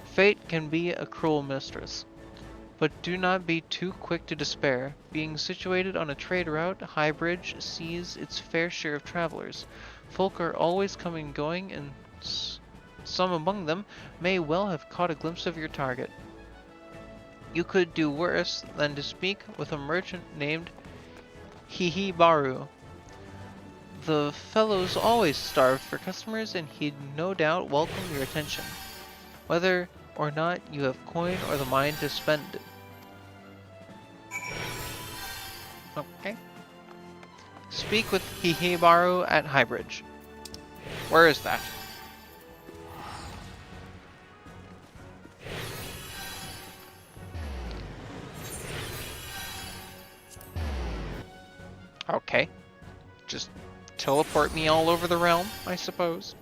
Fate can be a cruel mistress. But do not be too quick to despair. Being situated on a trade route, Highbridge sees its fair share of travelers. Folk are always coming and going, and some among them may well have caught a glimpse of your target. You could do worse than to speak with a merchant named Hihibaru. The fellow's always starved for customers, and he'd no doubt welcome your attention, whether or not you have coin or the mind to spend it. Okay. Speak with Hihibaru at Highbridge. Where is that? Okay. Just teleport me all over the realm, I suppose.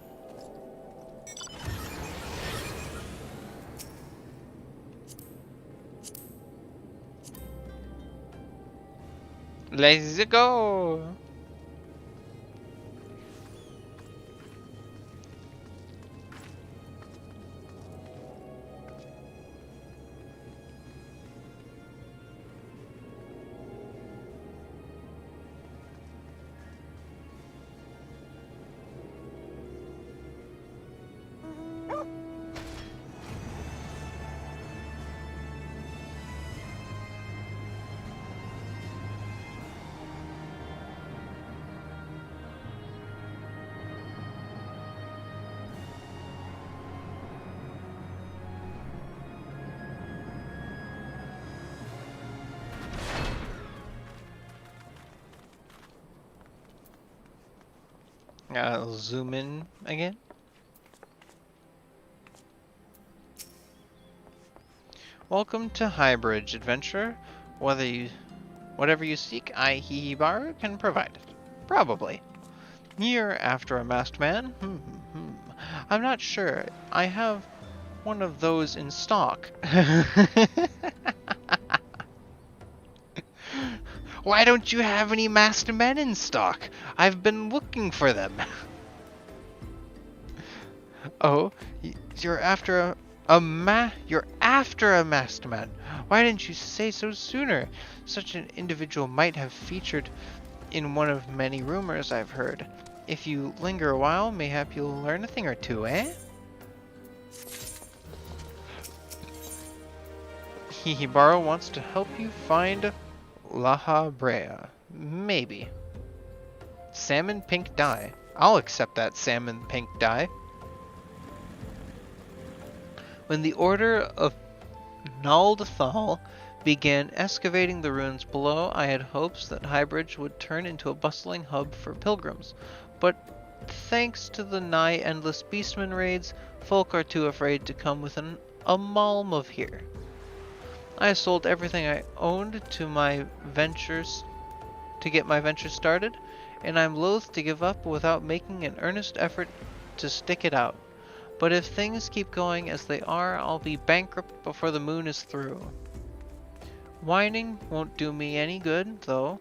Let's go! I'll zoom in again. Welcome to Highbridge, adventurer. Whatever you seek, I, Hihibaru, can provide it. Probably. You're after a masked man? I'm not sure. I have one of those in stock. Why don't you have any masked men in stock? I've been looking for them. Oh, you're after you're after a masked man. Why didn't you say so sooner? Such an individual might have featured in one of many rumors I've heard. If you linger a while, mayhap you'll learn a thing or two, eh? Hihibaro wants to help you find La Brea. Maybe. Salmon pink dye. I'll accept that salmon pink dye. When the Order of Naldathal began excavating the ruins below, I had hopes that Highbridge would turn into a bustling hub for pilgrims, but thanks to the nigh endless beastman raids, folk are too afraid to come within a malm of here. I sold everything I owned to get my ventures started, and I'm loath to give up without making an earnest effort to stick it out. But if things keep going as they are, I'll be bankrupt before the moon is through. Whining won't do me any good, though.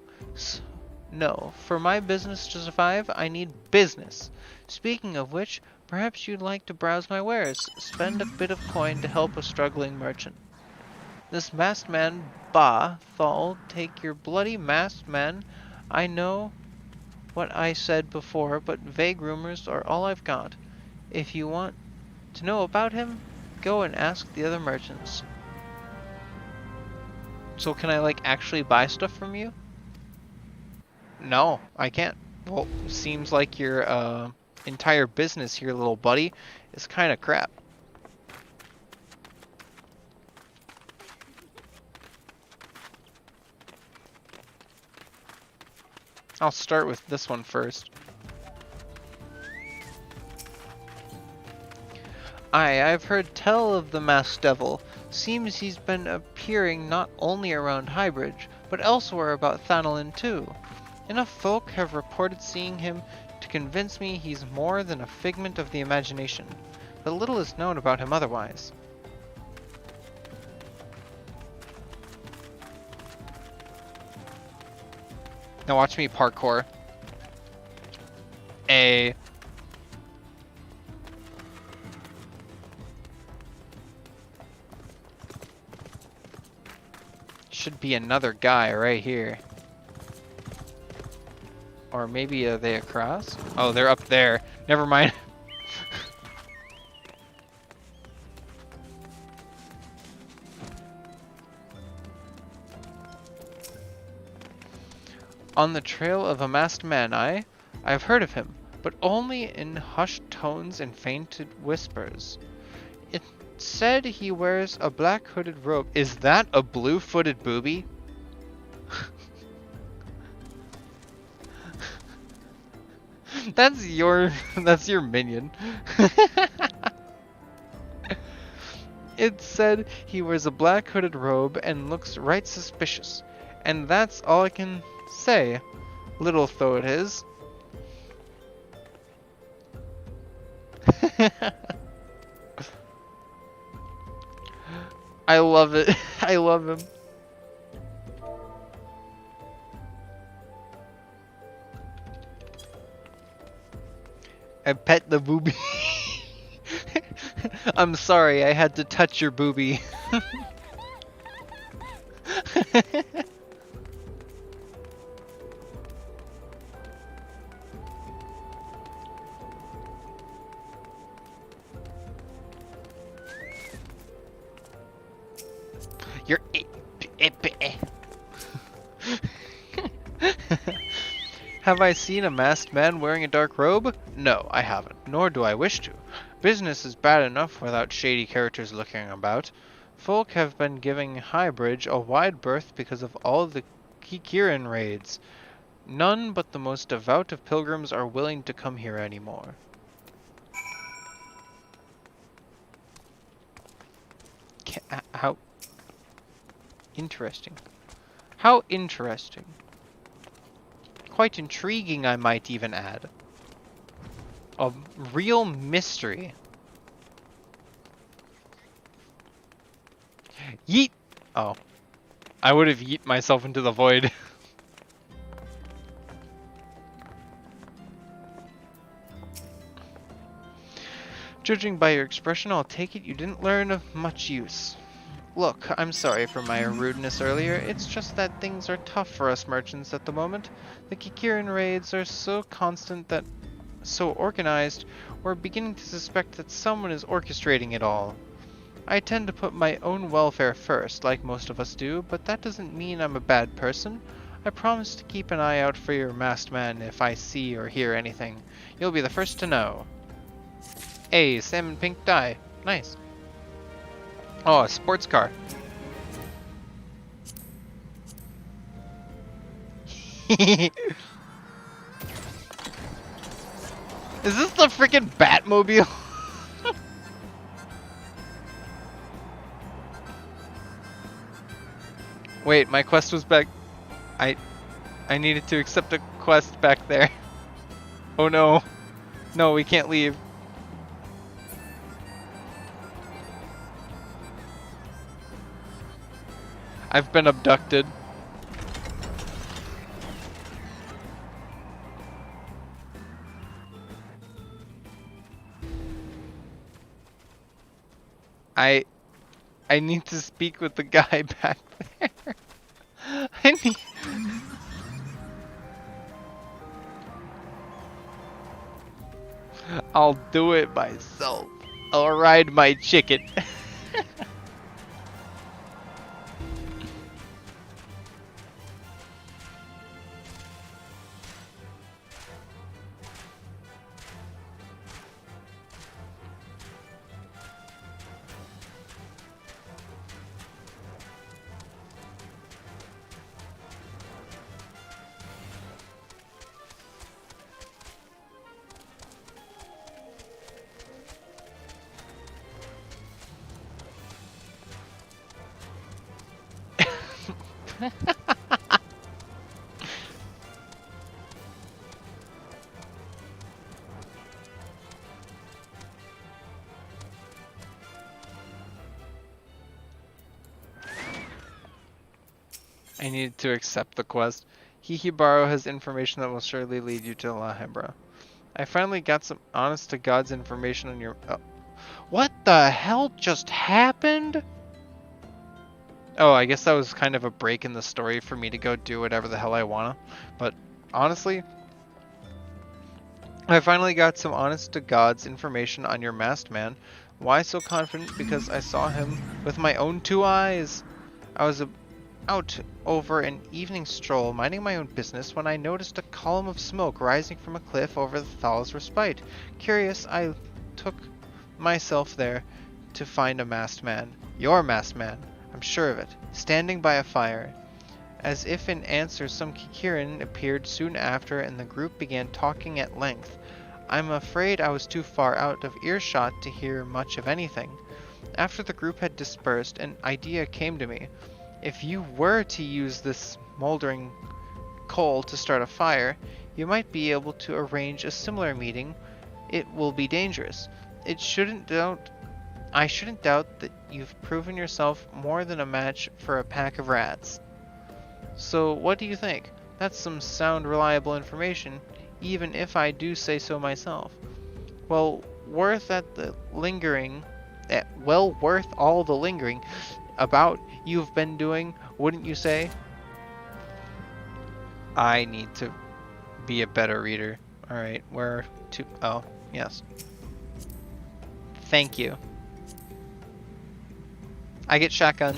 No, for my business to survive, I need business. Speaking of which, perhaps you'd like to browse my wares. Spend a bit of coin to help a struggling merchant. This masked man, Ba, Thal, take your bloody masked man. I know what I said before, but vague rumors are all I've got. If you want to know about him, go and ask the other merchants. So can I, like, actually buy stuff from you? No, I can't. Well, seems like your entire business here, little buddy, is kind of crap. I'll start with this one first. I've heard tell of the masked devil. Seems he's been appearing not only around Highbridge, but elsewhere about Thanalin too. Enough folk have reported seeing him to convince me he's more than a figment of the imagination, but little is known about him otherwise. Now watch me parkour. Should be another guy right here. Or maybe are they across? Oh, they're up there. Never mind. On the trail of a masked man, I've heard of him, but only in hushed tones and fainted whispers. It said he wears a black hooded robe. Is that a blue-footed booby? That's your minion. It said he wears a black hooded robe and looks right suspicious. And that's all I can say, little though it is. I love it. I love him. I pet the booby. I'm sorry, I had to touch your booby. You're Have I seen a masked man wearing a dark robe? No, I haven't, nor do I wish to. Business is bad enough without shady characters looking about. Folk have been giving Highbridge a wide berth because of all the Kikirin raids. None but the most devout of pilgrims are willing to come here anymore. How? Interesting. How interesting. Quite intriguing, I might even add. A real mystery. Yeet! Oh. I would have yeet myself into the void. Judging by your expression, I'll take it you didn't learn of much use. Look, I'm sorry for my rudeness earlier. It's just that things are tough for us merchants at the moment. The Kikiran raids are so constant that so organized, we're beginning to suspect that someone is orchestrating it all. I tend to put my own welfare first, like most of us do, but that doesn't mean I'm a bad person. I promise to keep an eye out for your masked man if I see or hear anything. You'll be the first to know. Hey, salmon pink dye. Nice. Oh, a sports car. Is this the freaking Batmobile? Wait, my quest was back. I needed to accept a quest back there. Oh no. No, we can't leave. I've been abducted. I need to speak with the guy back there. I need... I'll do it myself. I'll ride my chicken. I needed to accept the quest. Hihibaro has information that will surely lead you to La Hebra. I finally got some honest to God's information on your... What the hell just happened? Oh, I guess that was kind of a break in the story for me to go do whatever the hell I wanna. But honestly, I finally got some honest to God's information on your masked man. Why so confident? Because I saw him with my own 2 eyes. I was out over an evening stroll, minding my own business, when I noticed a column of smoke rising from a cliff over the Thal's Respite. Curious, I took myself there to find a masked man. Your masked man, I'm sure of it, standing by a fire. As if in answer, some Kikiran appeared soon after, and the group began talking at length. I'm afraid I was too far out of earshot to hear much of anything. After the group had dispersed, an idea came to me. If you were to use this smoldering coal to start a fire, you might be able to arrange a similar meeting. It will be dangerous. I shouldn't doubt that you've proven yourself more than a match for a pack of rats. So what do you think? That's some sound, reliable information, even if I do say so myself. Well worth all the lingering about you've been doing, wouldn't you say? I need to be a better reader. Alright, where to... Oh, yes. Thank you. I get shotgun.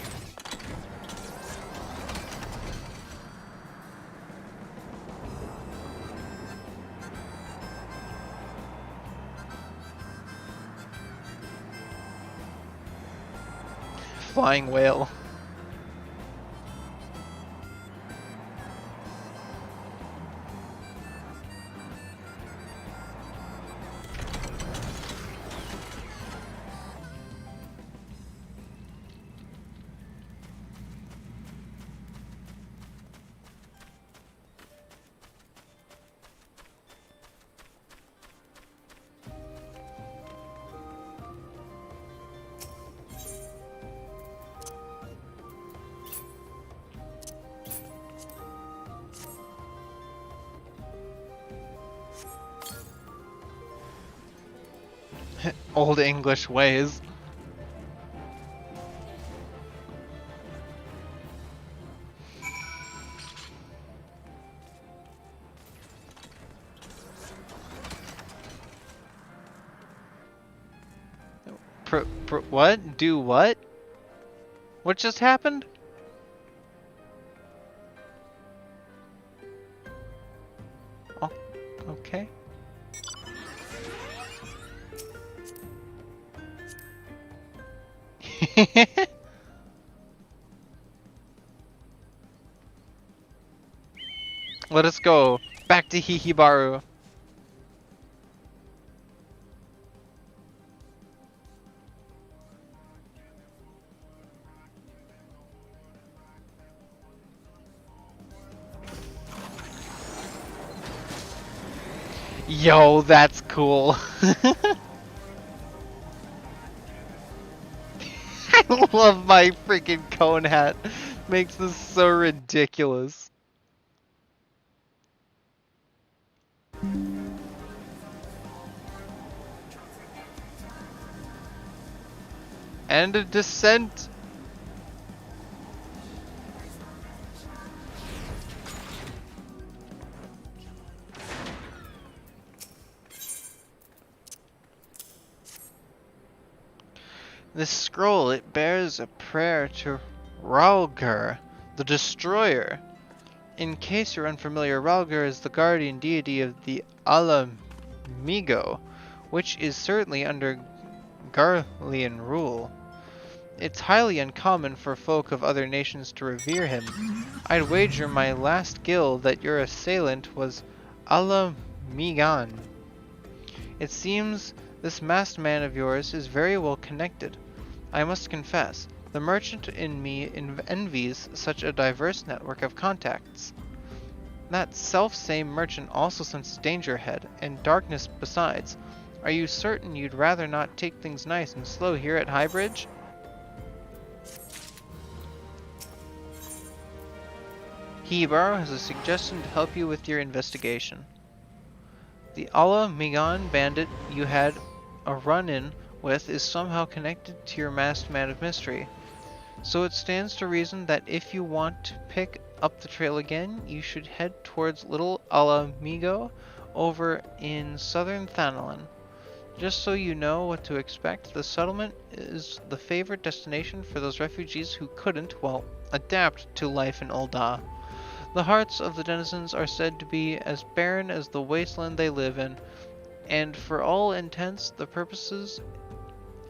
Flying whale. Old English ways. What? Do what? What just happened? Oh, okay. Let us go back to Hihibaru. Yo, that's cool. I love my freaking cone hat. Makes this so ridiculous. And a descent. This scroll, it bears a prayer to Ralgur, the Destroyer. In case you're unfamiliar, Ralgur is the guardian deity of the Alamigo, which is certainly under Garlean rule. It's highly uncommon for folk of other nations to revere him. I'd wager my last guill that your assailant was Alamigan. It seems this masked man of yours is very well connected. I must confess, the merchant in me envies such a diverse network of contacts. That self-same merchant also senses danger ahead, and darkness besides. Are you certain you'd rather not take things nice and slow here at Highbridge? Hibaru has a suggestion to help you with your investigation. The Ala Migan bandit you had a run-in with is somehow connected to your masked man of mystery. So it stands to reason that if you want to pick up the trail again, you should head towards Little Alamigo over in southern Thanalan. Just so you know what to expect, the settlement is the favorite destination for those refugees who couldn't, well, adapt to life in Ul'dah. The hearts of the denizens are said to be as barren as the wasteland they live in, and for all intents the purposes,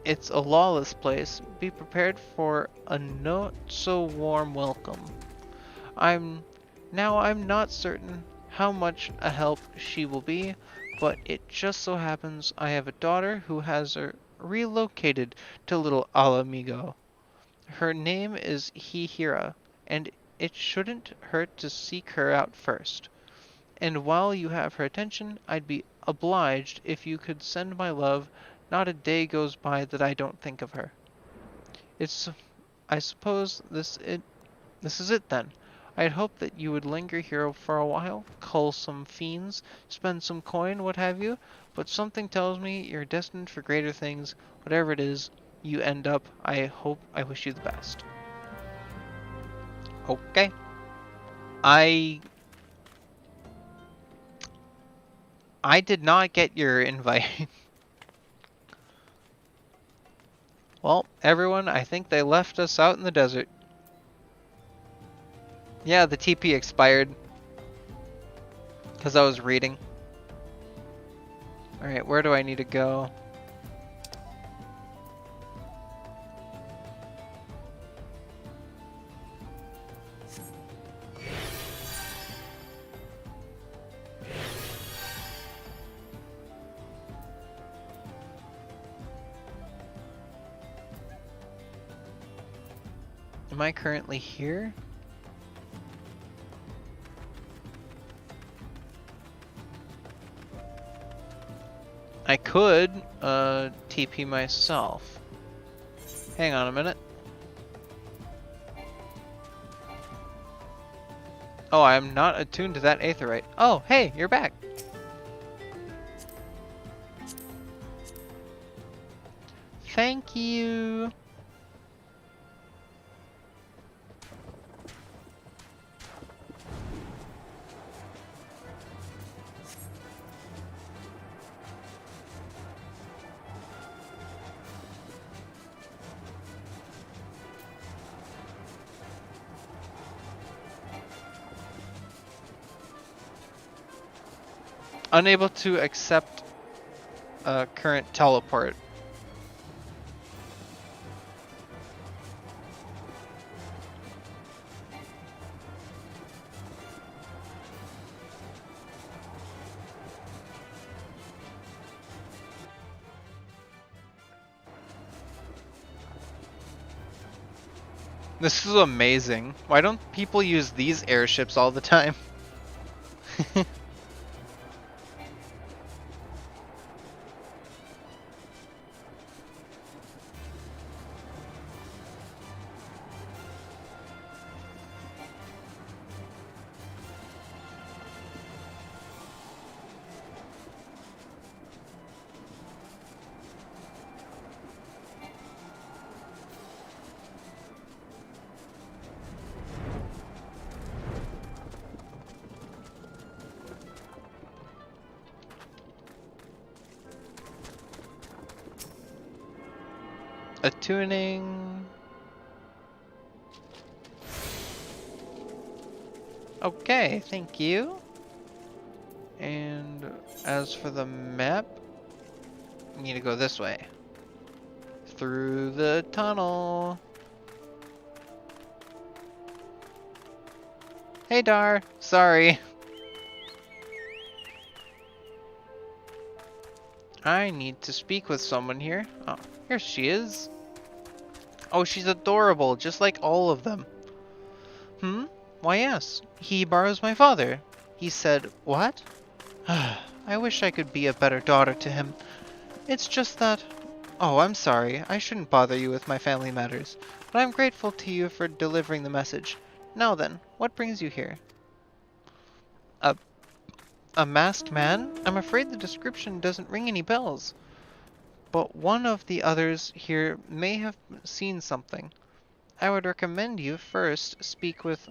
it's a lawless place. Be prepared for a not so warm welcome. I'm not certain how much a help she will be, but it just so happens I have a daughter who has relocated to Little Alamigo. Her name is Hihira, and it shouldn't hurt to seek her out first. And while you have her attention, I'd be obliged if you could send my love. Not a day goes by that I don't think of her. I suppose this is it then. I'd hoped that you would linger here for a while, cull some fiends, spend some coin, what have you, but something tells me you're destined for greater things. Whatever it is you end up, I wish you the best. Okay. I did not get your invite. Well, everyone, I think they left us out in the desert. Yeah, the TP expired. Because I was reading. Alright, where do I need to go? Am I currently here? I could TP myself. Hang on a minute. Oh, I'm not attuned to that aetheryte. Oh, hey, you're back. Thank you. Unable to accept current teleport. This is amazing. Why don't people use these airships all the time? A tuning. Okay, thank you. And as for the map, we need to go this way. Through the tunnel. Hey Dar, sorry. I need to speak with someone here. Oh, here she is. Oh, she's adorable, just like all of them. Hmm? Why yes, he borrows my father. He said, what? I wish I could be a better daughter to him. It's just that... Oh, I'm sorry. I shouldn't bother you with my family matters. But I'm grateful to you for delivering the message. Now then, what brings you here? A... a masked man? I'm afraid the description doesn't ring any bells. But one of the others here may have seen something. I would recommend you first speak with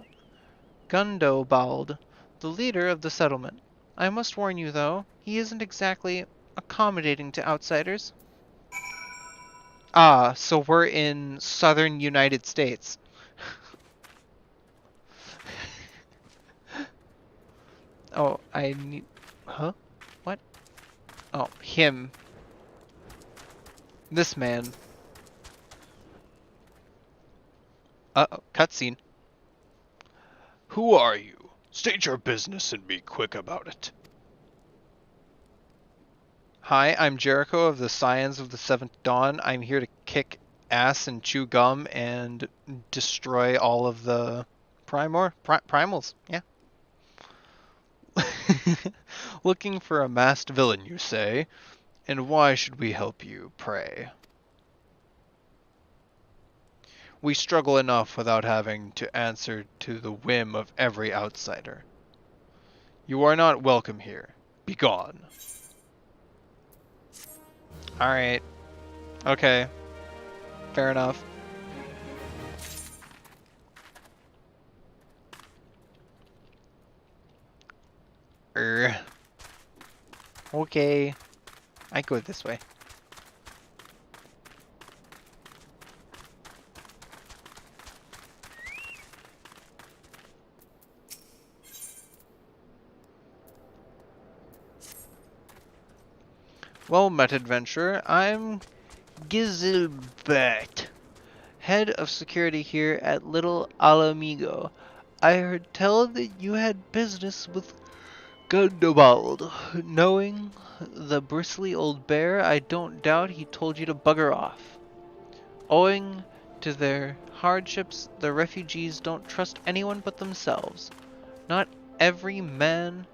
Gundobald, the leader of the settlement. I must warn you, though, he isn't exactly accommodating to outsiders. Ah, so we're in southern United States. Oh, I need... Huh? What? Oh, him. This man. Uh-oh, cutscene. Who are you? State your business and be quick about it. Hi, I'm Jericho of the Scions of the Seventh Dawn. I'm here to kick ass and chew gum and destroy all of the primals. Yeah. Looking for a masked villain, you say? And why should we help you, pray? We struggle enough without having to answer to the whim of every outsider. You are not welcome here. Begone. Alright. Okay. Fair enough. Okay. I go this way. Well met, adventurer. I'm Gizelbert, head of security here at Little Alamigo. I heard tell that you had business with Gundobald. Knowing the bristly old bear, I don't doubt he told you to bugger off. Owing to their hardships, the refugees don't trust anyone but themselves. Not every man,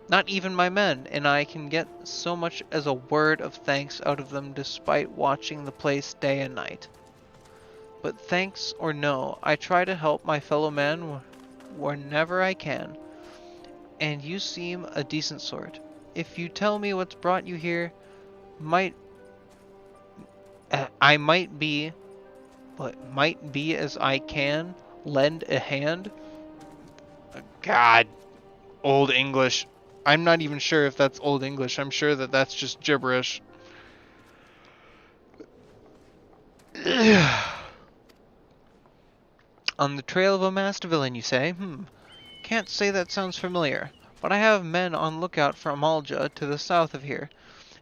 not even my men, and I can get so much as a word of thanks out of them despite watching the place day and night. But thanks or no, I try to help my fellow man whenever I can. And you seem a decent sort. If you tell me what's brought you here, might I might be, but might be as I can lend a hand. God, Old English. I'm not even sure if that's Old English. I'm sure that that's just gibberish. On the trail of a masked villain, you say? Can't say that sounds familiar, but I have men on lookout for Amalja to the south of here.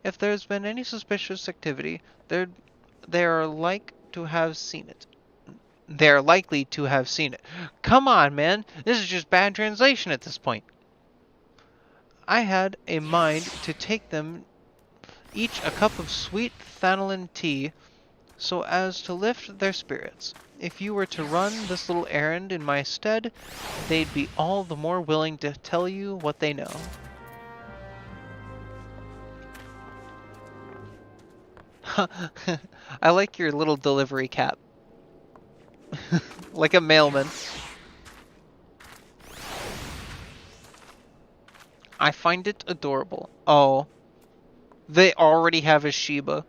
If there's been any suspicious activity, they are like to have seen it. They're likely to have seen it. Come on, man. This is just bad translation at this point. I had a mind to take them each a cup of sweet thanalan tea so as to lift their spirits. If you were to run this little errand in my stead, they'd be all the more willing to tell you what they know. I like your little delivery cap. Like a mailman. I find it adorable. Oh, they already have a Shiba.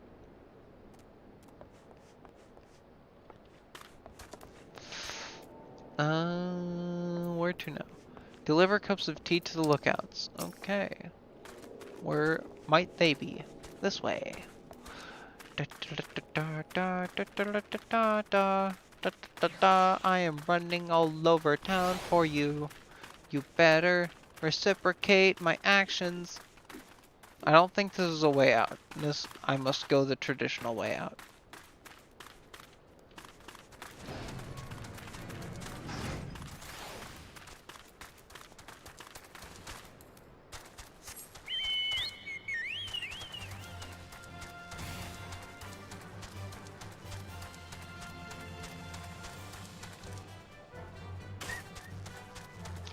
Where to now? Deliver cups of tea to the lookouts. Okay. Where might they be? This way. I am running all over town for you. You better reciprocate my actions. I don't think this is a way out. I must go the traditional way out.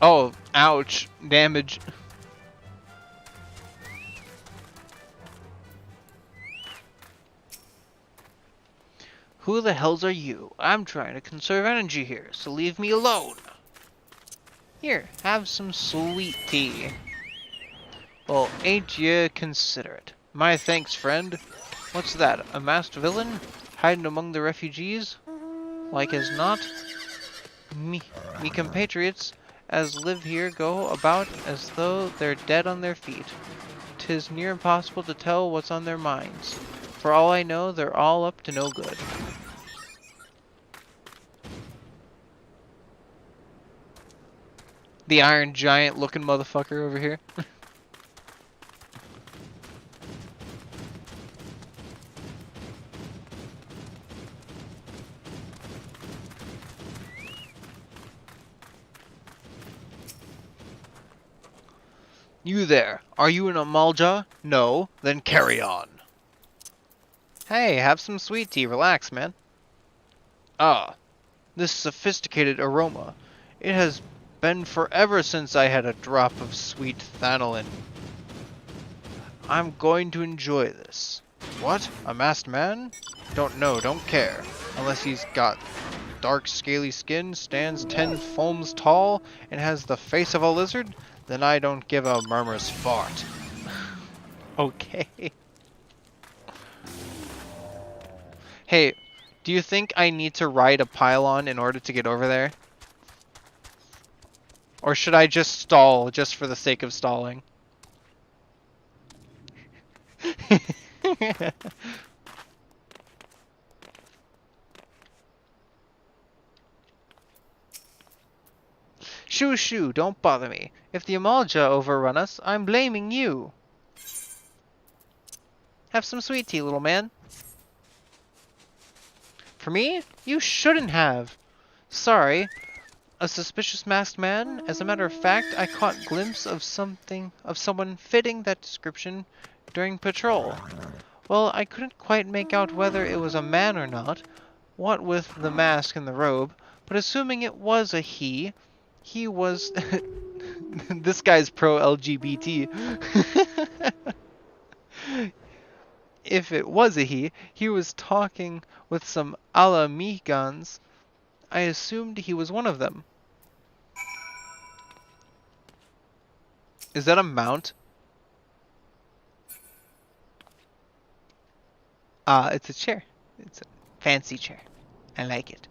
Oh, ouch. Damage. Who the hells are you? I'm trying to conserve energy here, so leave me alone. Here, have some sweet tea. Well, ain't you considerate? My thanks, friend. What's that, a masked villain? Hiding among the refugees? Like as not. Me compatriots as live here go about as though they're dead on their feet. 'Tis near impossible to tell what's on their minds. For all I know, they're all up to no good. The Iron Giant looking motherfucker over here. You there, are you an Amalja? No? Then carry on. Hey, have some sweet tea, relax, man. Ah, this sophisticated aroma. It has been forever since I had a drop of sweet thanalan. I'm going to enjoy this. What? A masked man? Don't know, don't care. Unless he's got dark scaly skin, stands 10 foams tall, and has the face of a lizard, then I don't give a murmur's fart. Okay. Hey, do you think I need to ride a pylon in order to get over there? Or should I just stall just for the sake of stalling? Shoo shoo, don't bother me. If the Amalja overrun us, I'm blaming you. Have some sweet tea, little man. For me? You shouldn't have. Sorry. A suspicious masked man? As a matter of fact, I caught a glimpse of someone fitting that description during patrol. Well, I couldn't quite make out whether it was a man or not, what with the mask and the robe, but assuming it was a he was... This guy's pro-LGBT. If it was a he was talking with some Alamigans. I assumed he was one of them. Is that a mount? Ah, it's a chair. It's a fancy chair. I like it.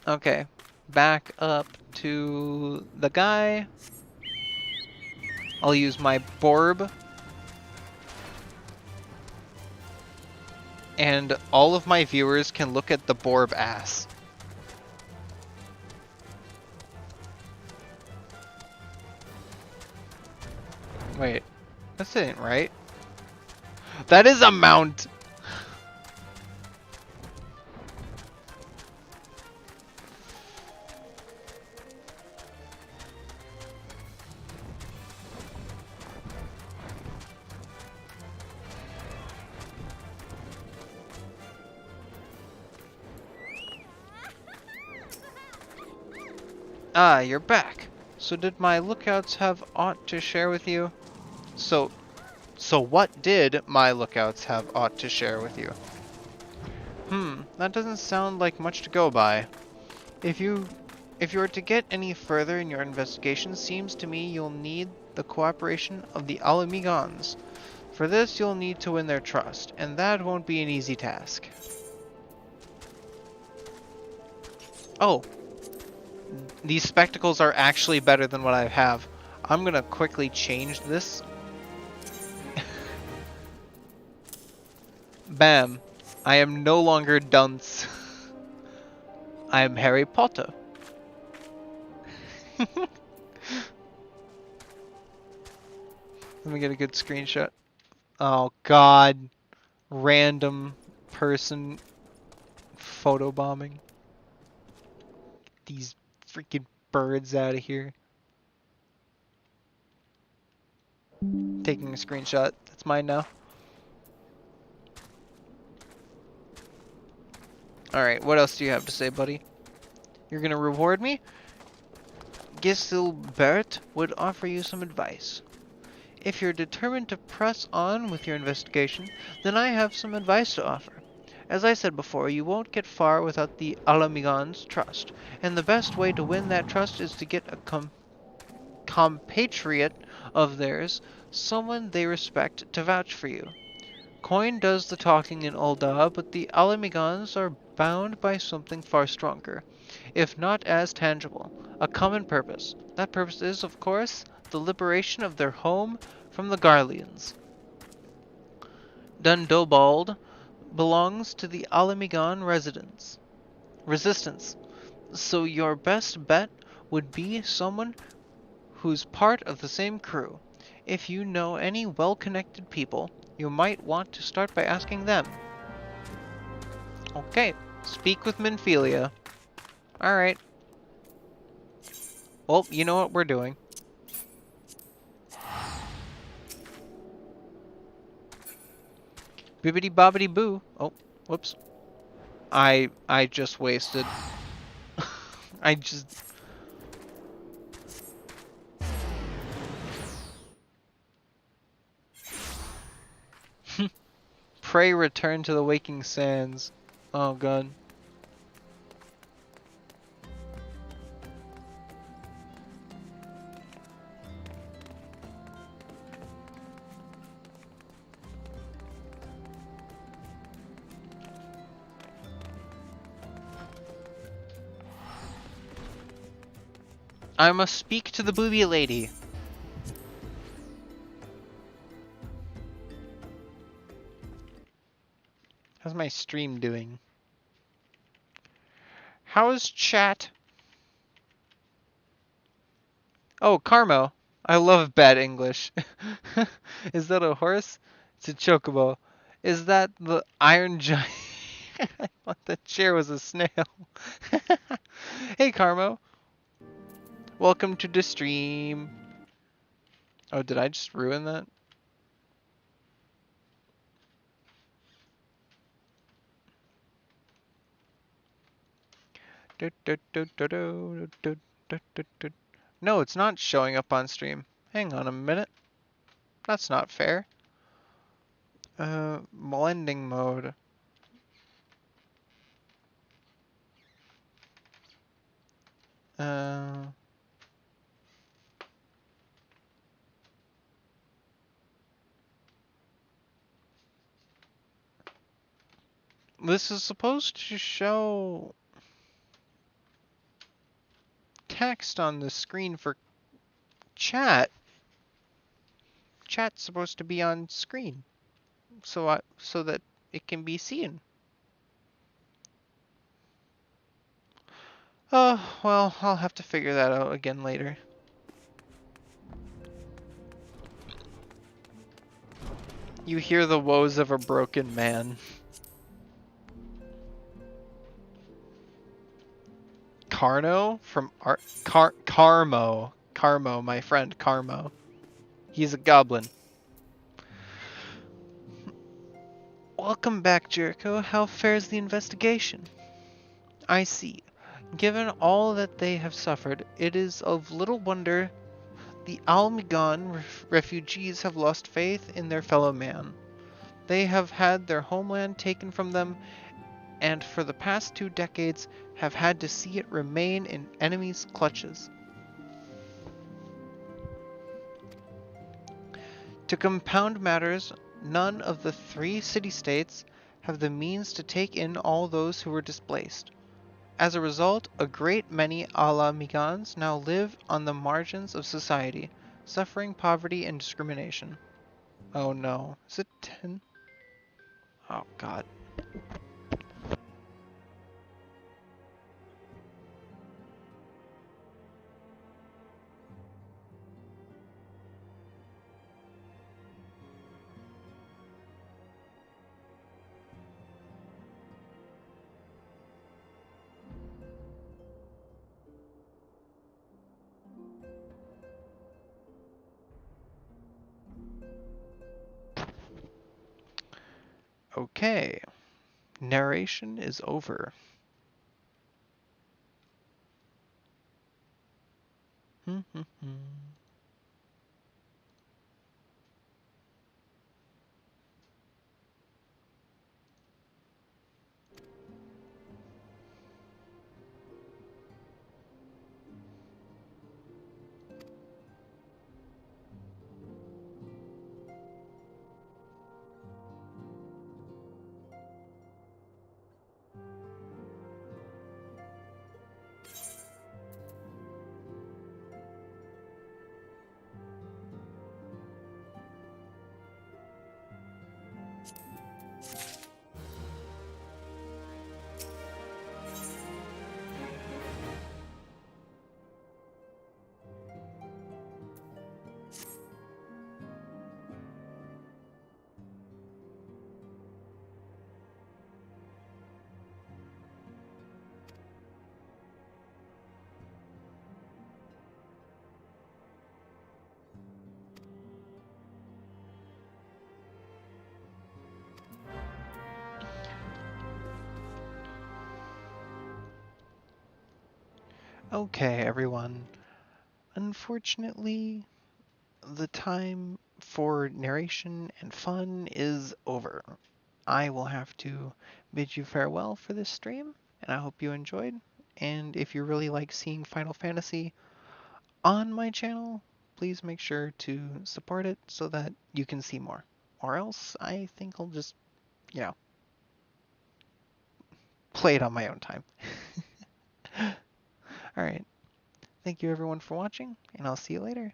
Okay, back up to the guy. I'll use my Borb. And all of my viewers can look at the Borb ass. Wait, this ain't right. That is a mount! Ah, you're back. So did my lookouts have aught to share with you? So what did my lookouts have aught to share with you? That doesn't sound like much to go by. If you are to get any further in your investigation, seems to me you'll need the cooperation of the Alamigans. For this, you'll need to win their trust, and that won't be an easy task. Oh, these spectacles are actually better than what I have. I'm gonna quickly change this. Bam. I am no longer dunce. I am Harry Potter. Let me get a good screenshot. Oh god. Random person photobombing. These freaking birds out of here. Taking a screenshot. That's mine now. Alright, what else do you have to say, buddy? You're gonna reward me? Gisilbert would offer you some advice. If you're determined to press on with your investigation, then I have some advice to offer. As I said before, you won't get far without the Alamigans' trust, and the best way to win that trust is to get a compatriot of theirs, someone they respect, to vouch for you. Coin does the talking in Ul'dah, but the Alamigans are bound by something far stronger, if not as tangible, a common purpose. That purpose is, of course, the liberation of their home from the Garleans. Dundobald belongs to the Alamigan resistance, so your best bet would be someone who's part of the same crew. If you know any well-connected people, you might want to start by asking them. Okay, speak with Minfilia. Alright. Well, you know what we're doing. Bibbidi bobbidi boo. Oh, whoops. I just wasted. I just... Pray return to the waking sands. Oh god. I must speak to the booby lady. How's my stream doing? How is chat? Oh, Carmo. I love bad English. Is that a horse? It's a chocobo. Is that the iron giant? I thought the chair was a snail. Hey, Carmo. Welcome to the stream. Oh, did I just ruin that? No, it's not showing up on stream. Hang on a minute. That's not fair. Blending mode. Uh, This is supposed to show text on the screen for chat. Chat's supposed to be on screen so that it can be seen. Oh, well, I'll have to figure that out again later. You hear the woes of a broken man. Carno from Carmo. Carmo, my friend Carmo. He's a goblin. Welcome back, Jericho. How fares the investigation? I see. Given all that they have suffered, it is of little wonder the Almigan refugees have lost faith in their fellow man. They have had their homeland taken from them, and for the past 2 decades have had to see it remain in enemies' clutches. To compound matters, none of the 3 city-states have the means to take in all those who were displaced. As a result, a great many Ala-Migans now live on the margins of society, suffering poverty and discrimination. Oh no. Is it 10? Oh god. Okay. Narration is over. Okay, everyone. Unfortunately, the time for narration and fun is over. I will have to bid you farewell for this stream, and I hope you enjoyed. And if you really like seeing Final Fantasy on my channel, please make sure to support it so that you can see more. Or else, I think I'll just, you know, play it on my own time. Alright, thank you everyone for watching, and I'll see you later.